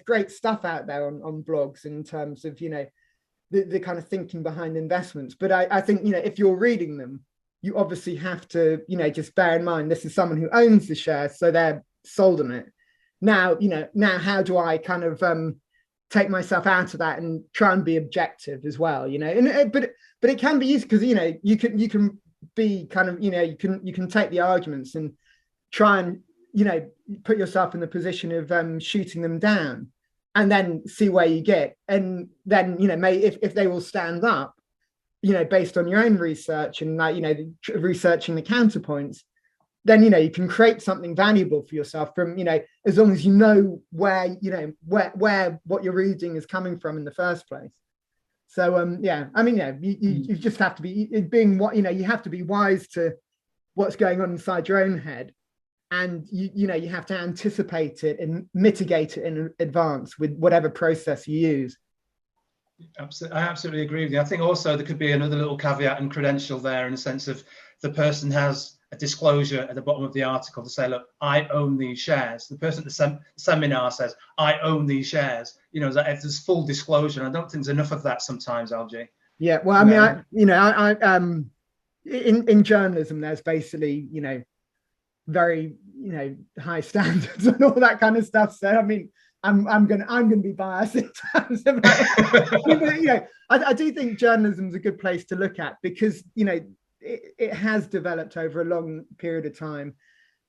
great stuff out there on blogs in terms of the kind of thinking behind investments. But I think if you're reading them, you obviously have to just bear in mind this is someone who owns the shares, so they're sold on it. Now how do I kind of take myself out of that and try and be objective as well? But it can be used, because you can be kind of you can take the arguments and try and put yourself in the position of shooting them down, and then see where you get, and then if they will stand up, based on your own research and researching the counterpoints, then you can create something valuable for yourself from as long as where what you're reading is coming from in the first place. So you just have to be you have to be wise to what's going on inside your own head, and you have to anticipate it and mitigate it in advance with whatever process you use. I absolutely agree with you. I think also there could be another little caveat and credential there, in the sense of the person has a disclosure at the bottom of the article to say, look, I own these shares. The person at the seminar says, I own these shares. If there's full disclosure, and I don't think there's enough of that sometimes, Algy. Yeah, well, in journalism, there's basically, very, high standards and all that kind of stuff. So, I mean, I'm gonna be biased in terms of I do think journalism is a good place to look at, because it has developed over a long period of time,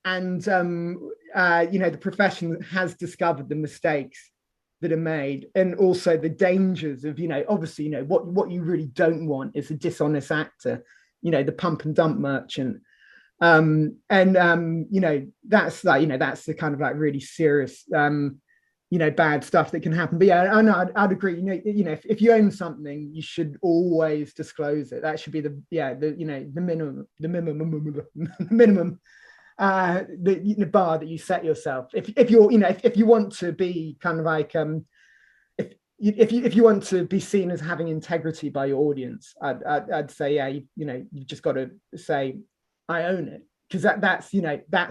and the profession has discovered the mistakes that are made, and also the dangers of obviously what you really don't want is a dishonest actor, the pump and dump merchant, that's that's the kind of really serious bad stuff that can happen. But yeah, I know, I'd agree. If you own something, you should always disclose it. That should be the minimum the bar that you set yourself. If you want to be kind of like if you want to be seen as having integrity by your audience, I'd say you've just got to say I own it, because that's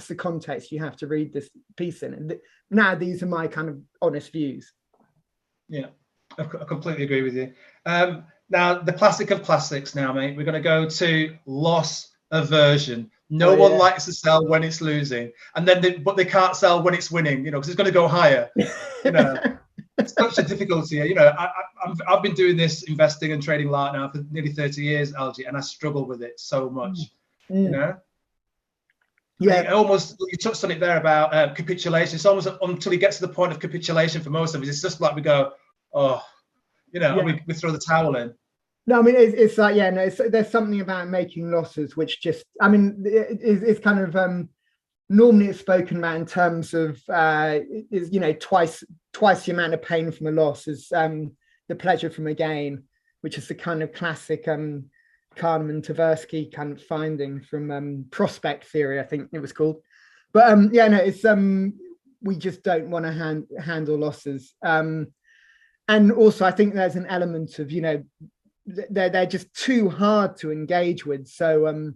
the context you have to read this piece in. And now these are my kind of honest views. Yeah, I completely agree with you. Now, the classic of classics now, mate, we're going to go to loss aversion. No one likes to sell when it's losing, and then but they can't sell when it's winning, because it's going to go higher. It's such a difficulty. I've been doing this investing and trading lark now for nearly 30 years, Algy, and I struggle with it so much. Yeah, almost, you touched on it there about capitulation. It's almost until you get to the point of capitulation for most of us, it's just like we go, we throw the towel in. No, I mean it's like, yeah, no, there's something about making losses which just, I mean, it's kind of normally it's spoken about in terms of is, you know, twice the amount of pain from a loss is the pleasure from a gain, which is the kind of classic Kahneman Tversky kind of finding from prospect theory, I think it was called. But yeah, no, it's we just don't want to handle losses. And also, I think there's an element of, you know, they're just too hard to engage with. So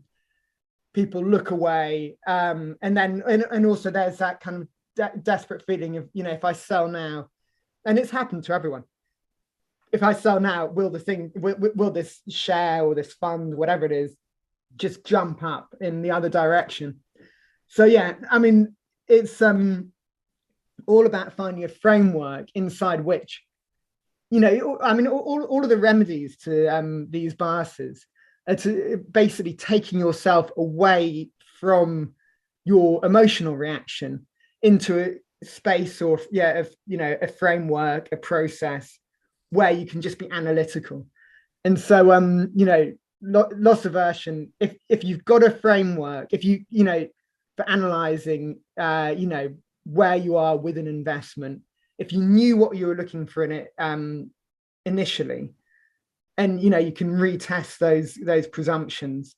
people look away, and then and also there's that kind of desperate feeling of, you know, if I sell now, and it's happened to everyone. If I sell now, will this share or this fund, whatever it is, just jump up in the other direction? So yeah, I mean, it's all about finding a framework inside which, you know, I mean, all of the remedies to these biases are to basically taking yourself away from your emotional reaction into a space or, yeah, you know, a framework, a process where you can just be analytical. And so, you know, loss aversion, if you've got a framework, if you know, for analyzing, you know, where you are with an investment, if you knew what you were looking for in it initially, and, you know, you can retest those presumptions,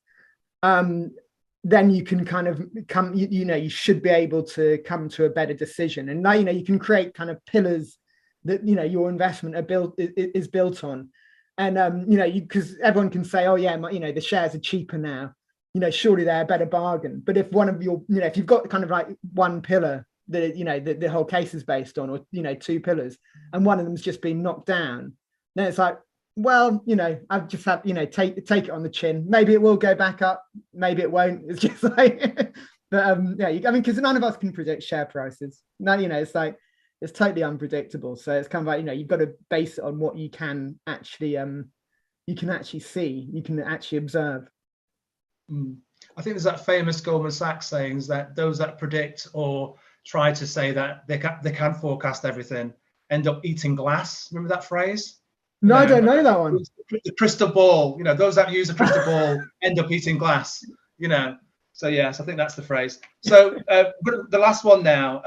then you can kind of come, you know, you should be able to come to a better decision. And now, you know, you can create kind of pillars that, you know, your investment is built on. And you know, because everyone can say, oh yeah, you know, the shares are cheaper now, you know, surely they're a better bargain. But if one of your, you know, if you've got kind of like one pillar that, you know, the whole case is based on, or, you know, two pillars, and one of them's just been knocked down, then it's like, well, you know, I've just had, you know, take it on the chin. Maybe it will go back up, maybe it won't. It's just like, but yeah, I mean, because none of us can predict share prices. No, you know, it's like, it's totally unpredictable. So it's kind of like, you know, you've got to base it on what you can actually see, you can actually observe. I think there's that famous Goldman Sachs sayings that those that predict or try to say that they can forecast everything end up eating glass. Remember that phrase? No, I don't know that one. The crystal ball, you know, those that use the crystal ball end up eating glass, you know. So yes, I think that's the phrase. So the last one now,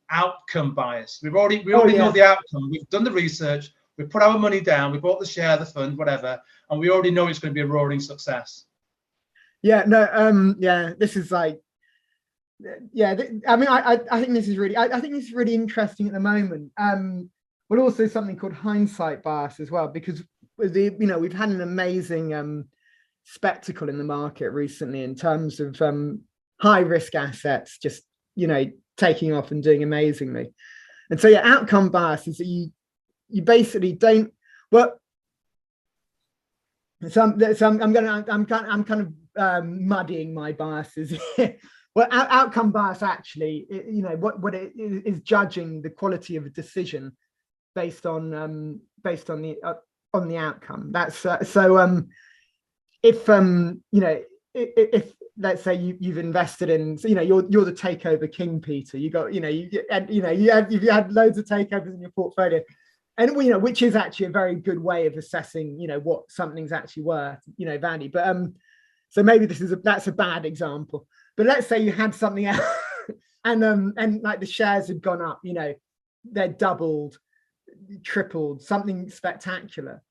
outcome bias. We already know the outcome. We've done the research. We put our money down. We bought the share, the fund, whatever, and we already know it's going to be a roaring success. Yeah. No. Yeah. This is like. Yeah. I mean, I think this is really. I think this is really interesting at the moment. But also something called hindsight bias as well, because you know, we've had an amazing spectacle in the market recently in terms of high risk assets just, you know, taking off and doing amazingly. And so yeah, outcome bias is that you basically don't, well, so I'm kind of muddying my biases here. Well, outcome bias actually, you know, what it is judging the quality of a decision based on the outcome. That's so if you know, if let's say you've invested in, you know, you're the takeover king, Peter. You got, you know, you had loads of takeovers in your portfolio, and, you know, which is actually a very good way of assessing, you know, what something's actually worth, you know, value. But so maybe that's a bad example. But let's say you had something else, and like the shares had gone up, you know, they're doubled, tripled, something spectacular.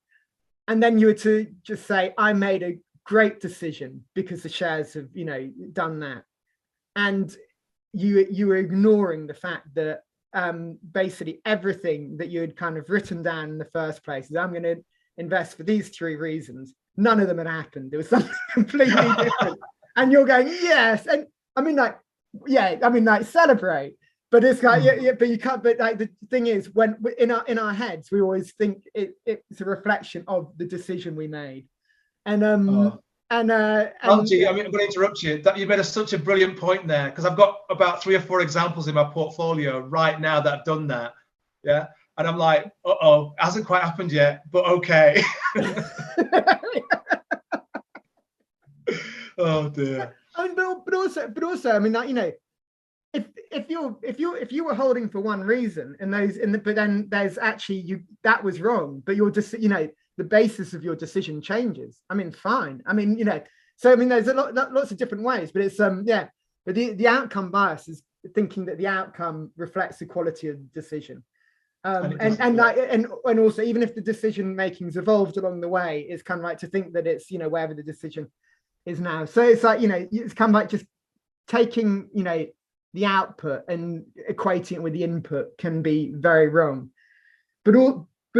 And then you were to just say, I made a great decision because the shares have, you know, done that. And you were ignoring the fact that basically everything that you had kind of written down in the first place is, I'm going to invest for these 3 reasons. None of them had happened. There was something completely different. And you're going, yes. And I mean, like, yeah, I mean, like, celebrate. But it's like, yeah, but you can't. But like, the thing is, when in our heads, we always think it's a reflection of the decision we made. And Algy, yeah. I mean, I'm going to interrupt you. That you made such a brilliant point there, because I've got about 3 or 4 examples in my portfolio right now that have done that. Yeah, and I'm like, it hasn't quite happened yet, but okay. Oh dear. I mean, but also, I mean, like, you know, if you were holding for one reason, but then there's actually that was wrong, but you're just, you know, the basis of your decision changes, I mean, fine. I mean, so I mean, there's lots of different ways, but it's but the outcome bias is thinking that the outcome reflects the quality of the decision. And also, even if the decision making's evolved along the way, it's kind of like to think that it's wherever the decision is now. So it's like it's kind of like just taking the output and equating it with the input can be very wrong. But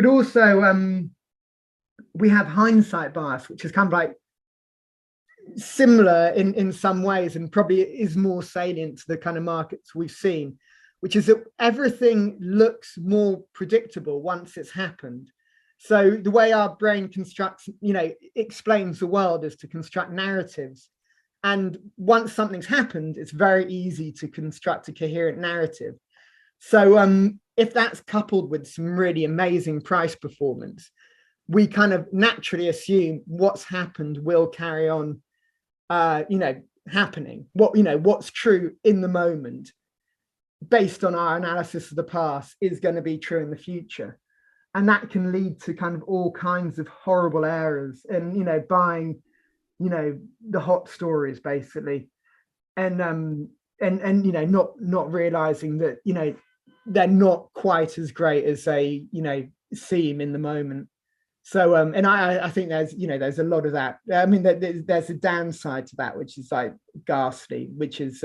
also we have hindsight bias, which is kind of like similar in some ways, and probably is more salient to the kind of markets we've seen, which is that everything looks more predictable once it's happened. So the way our brain constructs, explains the world is to construct narratives. And once something's happened, it's very easy to construct a coherent narrative. So if that's coupled with some really amazing price performance, we kind of naturally assume what's happened will carry on, happening. What's true in the moment, based on our analysis of the past, is going to be true in the future. And that can lead to kind of all kinds of horrible errors and, buying, the hot stories basically. And not realizing that, they're not quite as great as they, seem in the moment. So, and I think there's a lot of that. I mean, there's a downside to that, which is like ghastly, which is,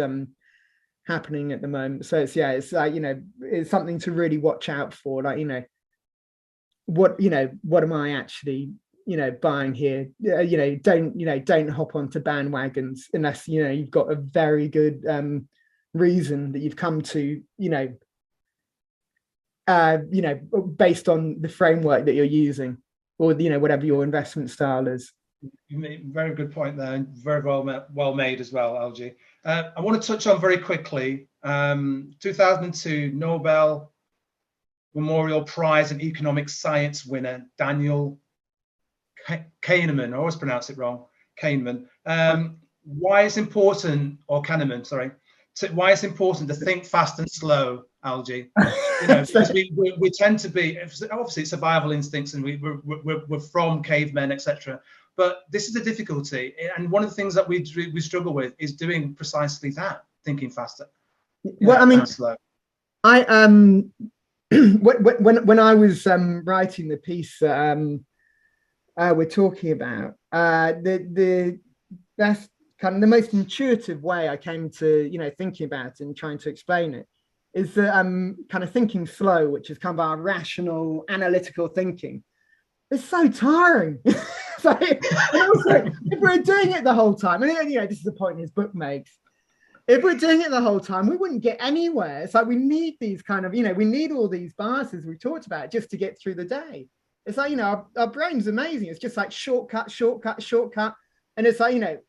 happening at the moment. So it's like it's something to really watch out for, like what am I actually buying here? Don't hop onto bandwagons unless you've got a very good reason that you've come to based on the framework that you're using, or whatever your investment style is. You made a very good point there, and very well made as well, Algy. I want to touch on very quickly 2002 Nobel Memorial Prize in Economic Science winner Daniel Kahneman. I always pronounce it wrong. Kahneman. Why it's important, or Kahneman, sorry. Why it's important to think fast and slow, Algy. Because we tend to be, obviously survival instincts, and we're from cavemen, etc. But this is the difficulty, and one of the things that we struggle with is doing precisely that, thinking faster. Well, I mean, slow. When I was writing the piece we're talking about, that's kind of the most intuitive way I came to thinking about it and trying to explain it is that kind of thinking slow, which is kind of our rational, analytical thinking. It's so tiring. So, and also, if we're doing it the whole time, and this is the point his book makes. If we're doing it the whole time, we wouldn't get anywhere. It's like we need these kind of, we need all these biases we talked about just to get through the day. It's like, our brain's amazing. It's just like shortcut. And it's like,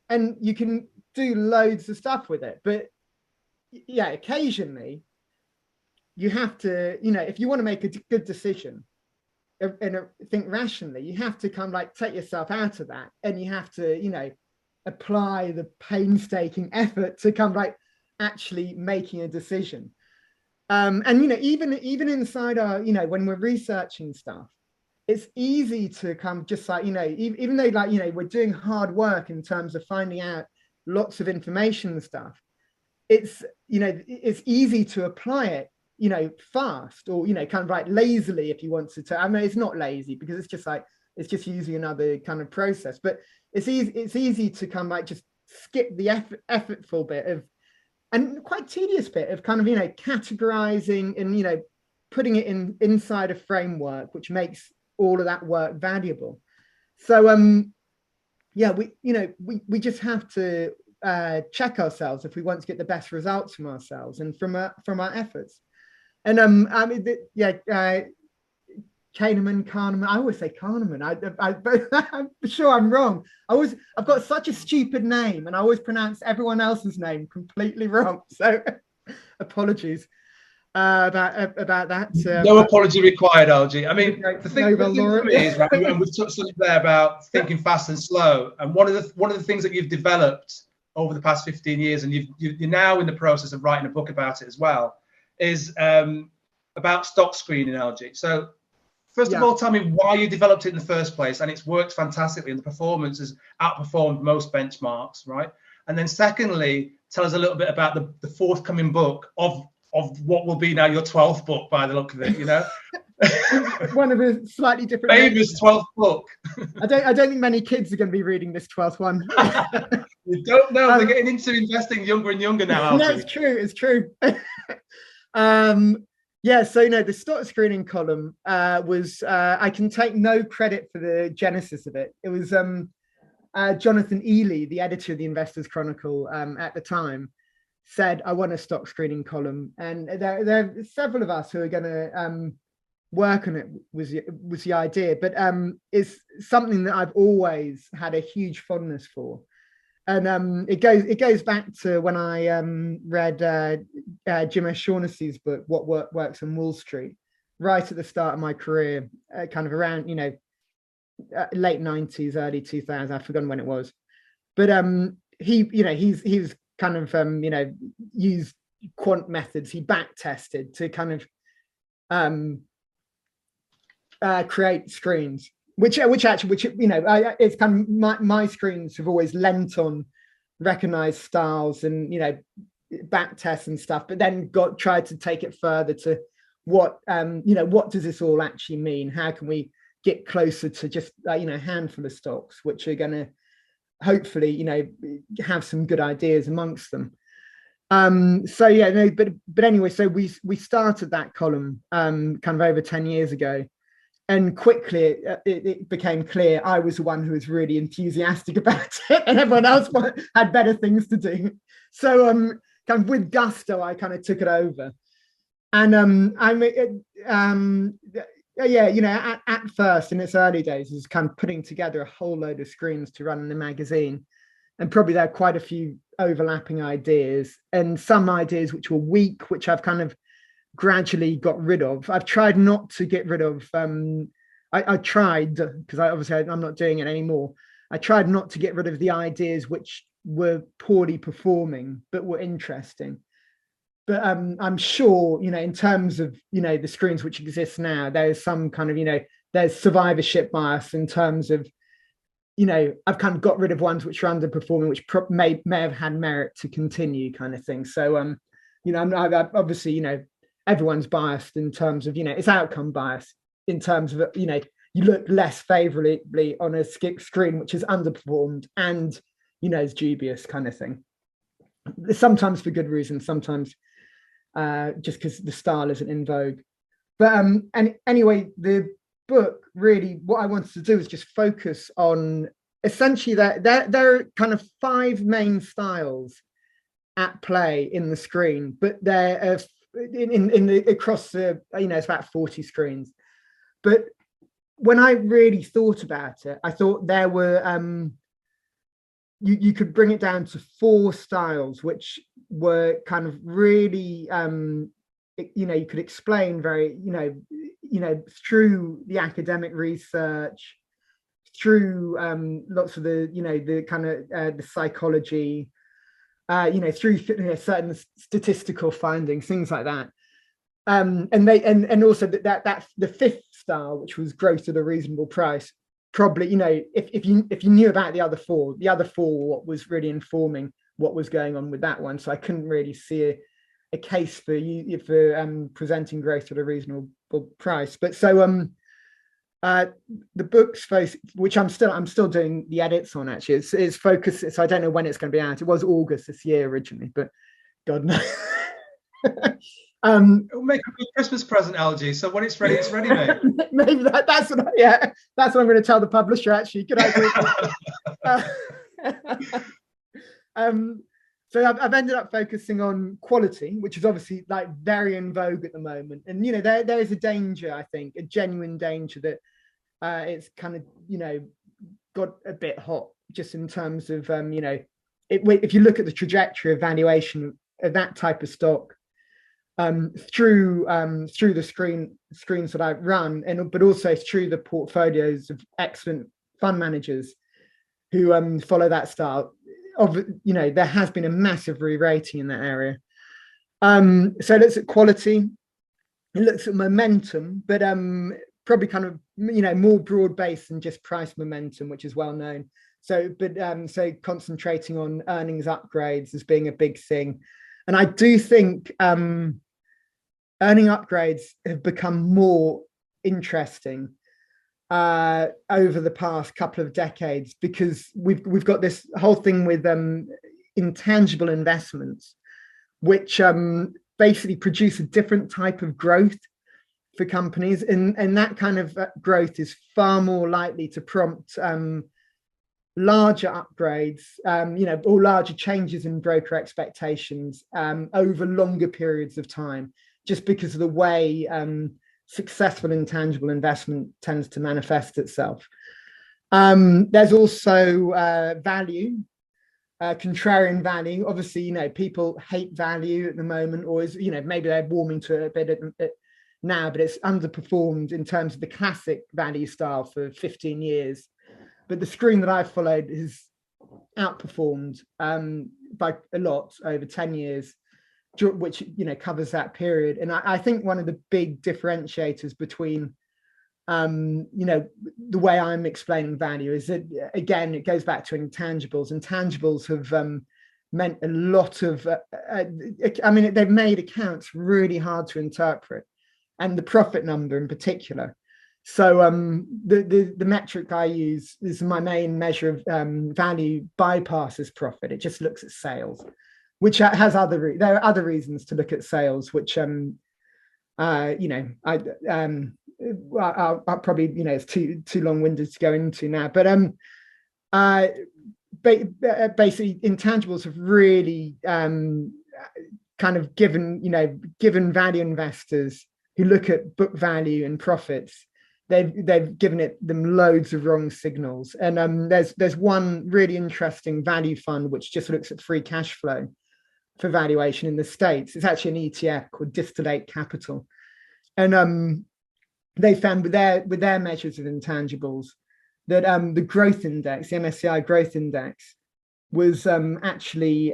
and you can do loads of stuff with it. But yeah, occasionally you have to, if you want to make a good decision and think rationally, you have to kind of like take yourself out of that, and you have to, apply the painstaking effort to come like actually making a decision. And even inside our, when we're researching stuff, it's easy to come just like, even though like, we're doing hard work in terms of finding out lots of information and stuff, it's, it's easy to apply it, fast, or, kind of like lazily if you want to. I mean, it's not lazy because it's just like, it's just using another kind of process, but it's easy to kind of like just skip the effortful bit of, and quite tedious bit of kind of, categorizing and, putting it inside a framework, which makes all of that work valuable. So, we just have to check ourselves if we want to get the best results from ourselves and from our efforts. And Kahneman. I always say Kahneman. I'm sure I'm wrong. I've got such a stupid name, and I always pronounce everyone else's name completely wrong. So, apologies about that. No apology required, Algy. I mean, the thing for me is, right, and we've touched on it there about thinking fast and slow. And one of the things that you've developed over the past 15 years, and you're now in the process of writing a book about it as well, is about stock screening, Algy. So, First of all, tell me why you developed it in the first place, and it's worked fantastically, and the performance has outperformed most benchmarks, right? And then secondly, tell us a little bit about the forthcoming book of what will be now your 12th book, by the look of it, you know. One of a slightly different famous 12th book. I don't think many kids are going to be reading this 12th one. You don't know, they're getting into investing younger and younger now, Algy. No, it's true. Yeah, so the stock screening column was, I can take no credit for the genesis of it. It was Jonathan Ely, the editor of the Investors Chronicle at the time, said, I want a stock screening column. And there are several of us who are going to work on it, was the idea. But it's something that I've always had a huge fondness for. And it goes back to when I read Jim O'Shaughnessy's book, What Works on Wall Street, right at the start of my career, kind of around late 90s, early 2000s. I've forgotten when it was, but he's kind of used quant methods. He back tested to kind of create screens. Which it's kind of my screens have always lent on recognized styles and back tests and stuff, but then tried to take it further to what does this all actually mean? How can we get closer to just a handful of stocks which are going to hopefully have some good ideas amongst them. But anyway, so we started that column kind of over 10 years ago. And quickly it became clear I was the one who was really enthusiastic about it, and everyone else had better things to do. So kind of with gusto, I kind of took it over. And at first in its early days, it was kind of putting together a whole load of screens to run in the magazine. And probably there are quite a few overlapping ideas, and some ideas which were weak, which I've kind of gradually got rid of. I've tried not to get rid of I tried, because I'm not doing it anymore. I tried not to get rid of the ideas which were poorly performing but were interesting. But I'm sure in terms of the screens which exist now, there's some kind of there's survivorship bias in terms of I've kind of got rid of ones which are underperforming, which may have had merit to continue, kind of thing. So I'm obviously everyone's biased in terms of it's outcome bias in terms of you look less favorably on a screen which is underperformed and is dubious, kind of thing, sometimes for good reason, sometimes just because the style isn't in vogue. But and anyway, the book, really what I wanted to do is just focus on essentially that there are kind of 5 main styles at play in the screen, but they're across the it's about 40 screens. But when I really thought about it, I thought there were you could bring it down to 4 styles which were kind of really you could explain very through the academic research, through lots of the kind of the psychology, through certain statistical findings, things like that. And also that's the 5th style, which was growth at a reasonable price. Probably, if you knew about the other 4, what was really informing what was going on with that one. So I couldn't really see a case for presenting growth at a reasonable price. But so the book's which I'm still doing the edits on, actually, it's focused. So I don't know when it's going to be out. It was August this year originally, but God knows. It'll make a good Christmas present, Algy. So when it's ready, mate. Maybe that's what I'm going to tell the publisher, actually. Good idea. So I've ended up focusing on quality, which is obviously like very in vogue at the moment. And there is a danger, I think, a genuine danger that it's kind of got a bit hot, just in terms of if you look at the trajectory of valuation of that type of stock through the screens that I've run, but also through the portfolios of excellent fund managers who follow that style. There has been a massive re-rating in that area. So it looks at quality, it looks at momentum, but probably kind of, more broad based than just price momentum, which is well known. So, so concentrating on earnings upgrades as being a big thing. And I do think earning upgrades have become more interesting over the past couple of decades, because we've got this whole thing with intangible investments, which basically produce a different type of growth for companies, and that kind of growth is far more likely to prompt larger upgrades, or larger changes in broker expectations over longer periods of time, just because of the way successful intangible investment tends to manifest itself. There's also value, contrarian value. Obviously, people hate value at the moment, or maybe they're warming to it a bit now, but it's underperformed in terms of the classic value style for 15 years. But the screen that I've followed has outperformed by a lot over 10 years, which covers that period. And I think one of the big differentiators between the way I'm explaining value is that, again, it goes back to intangibles. Intangibles have meant a lot of they've made accounts really hard to interpret, and the profit number in particular. So the metric I use is my main measure of value bypasses profit. It just looks at sales, which has there are other reasons to look at sales, which I'll probably it's too long-winded to go into now. But basically, intangibles have really kind of given value investors who look at book value and profits, they've given them loads of wrong signals. And there's one really interesting value fund which just looks at free cash flow for valuation in the States. It's actually an ETF called Distillate Capital, and they found with their measures of intangibles that the growth index, the MSCI growth index, was actually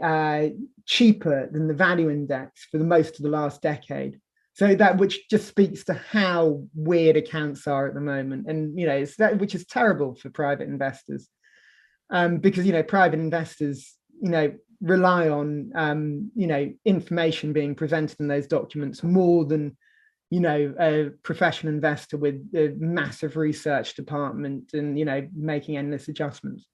cheaper than the value index for the most of the last decade. So that, which just speaks to how weird accounts are at the moment, and it's that, which is terrible for private investors, because private investors rely on information being presented in those documents more than a professional investor with a massive research department and making endless adjustments.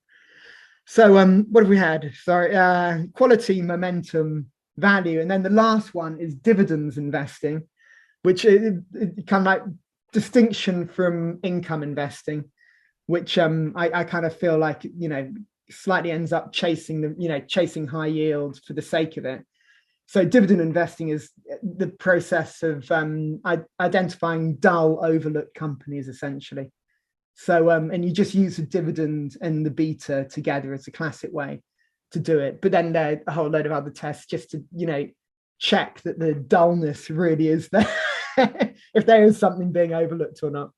So what have we had? Sorry, quality, momentum, value, and then the last one is dividends investing, which is kind of like distinction from income investing, which I kind of feel like slightly ends up chasing high yields for the sake of it. So dividend investing is the process of identifying dull, overlooked companies, essentially. So and you just use the dividend and the beta together as a classic way to do it. But then there are a whole load of other tests just to check that the dullness really is there, if there is something being overlooked or not.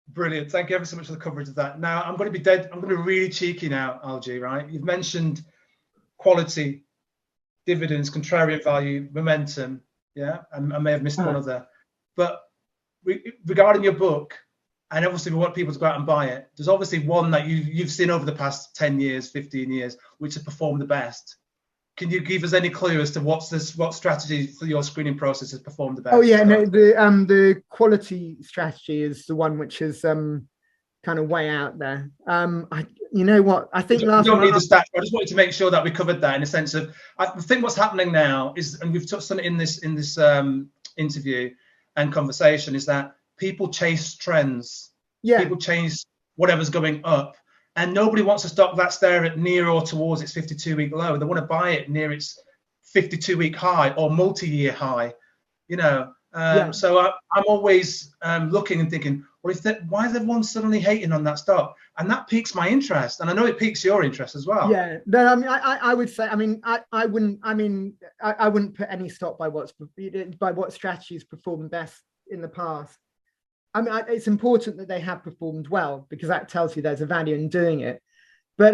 Brilliant. Thank you ever so much for the coverage of that. Now I'm going to be really cheeky now, Algy, right? You've mentioned quality, dividends, contrarian value, momentum. Yeah, I may have missed one other. But regarding your book, and obviously we want people to go out and buy it, there's obviously one that you've seen over the past 10 years, 15 years, which has performed the best. Can you give us any clue as to what strategy for your screening process has performed the best? Oh yeah, no, the quality strategy is the one which is kind of way out there. You know what? I think last. You don't need the stats. I just wanted to make sure that we covered that in a sense of. I think what's happening now is, and we've touched on it in this interview and conversation, is that people chase trends. Yeah. People chase whatever's going up, and nobody wants a stock that's there at near or towards its 52-week low. They want to buy it near its 52-week high or multi-year high. So I'm always looking and thinking, well, why is everyone suddenly hating on that stock? And that piques my interest, and I know it piques your interest as well. Yeah, no, I mean, I would say, I wouldn't put any stock by what strategies performed best in the past. I mean, it's important that they have performed well, because that tells you there's a value in doing it. But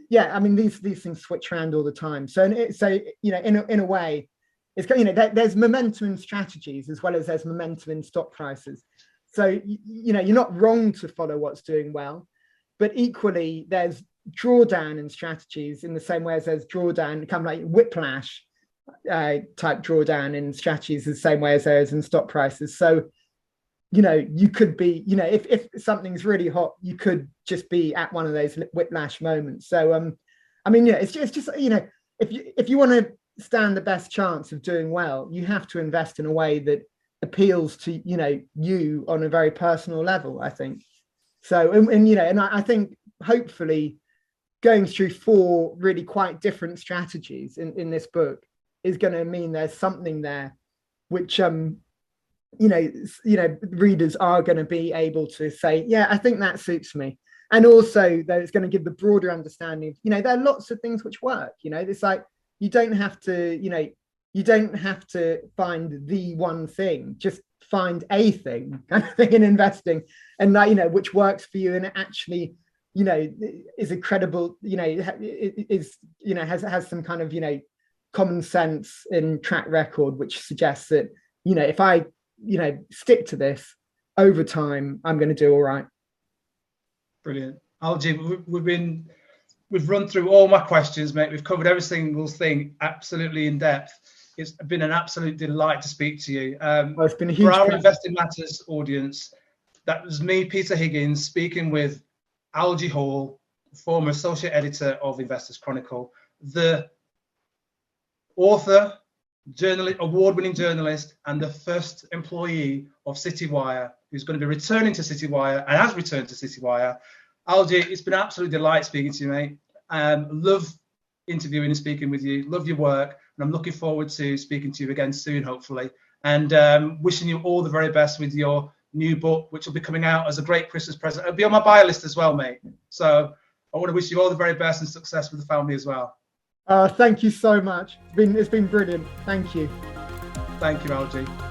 these things switch around all the time. So in a way, it's there's momentum in strategies as well as there's momentum in stock prices. So, you know, you're not wrong to follow what's doing well, but equally there's drawdown in strategies in the same way as there's drawdown, kind of like whiplash type drawdown in strategies the same way as there is in stock prices. So, you know, you could be, you know, if something's really hot, you could just be at one of those whiplash moments. So, I mean, yeah, it's just, you know, if you want to stand the best chance of doing well, you have to invest in a way that appeals to, you know, you on a very personal level, I think. So, and you know, and I think hopefully going through 4 really quite different strategies in this book is going to mean there's something there which you know readers are going to be able to say, yeah, I think that suits me. And also that it's going to give the broader understanding of, you know, there are lots of things which work. You know, it's like you don't have to, you know, you don't have to find the one thing, just find a thing kind of thing in investing, and that, you know, which works for you and it actually, you know, is a credible, you know, is, you know, has some kind of, you know, common sense and track record, which suggests that, you know, if I, you know, stick to this over time, I'm going to do all right. Brilliant. Algy, we've run through all my questions, mate. We've covered every single thing absolutely in depth. It's been an absolute delight to speak to you. Well, it's been a huge for our pleasure. Investing Matters audience, that was me, Peter Higgins, speaking with Algy Hall, former associate editor of Investors Chronicle, the author, award-winning journalist, and the first employee of Citywire, who's going to be returning to Citywire and has returned to Citywire. Algy, it's been an absolute delight speaking to you, mate. Love interviewing and speaking with you. Love your work, and I'm looking forward to speaking to you again soon, hopefully. And wishing you all the very best with your new book, which will be coming out as a great Christmas present. It'll be on my buy list as well, mate. So I want to wish you all the very best and success with the family as well. Thank you so much. It's been brilliant. Thank you. Thank you, Algy.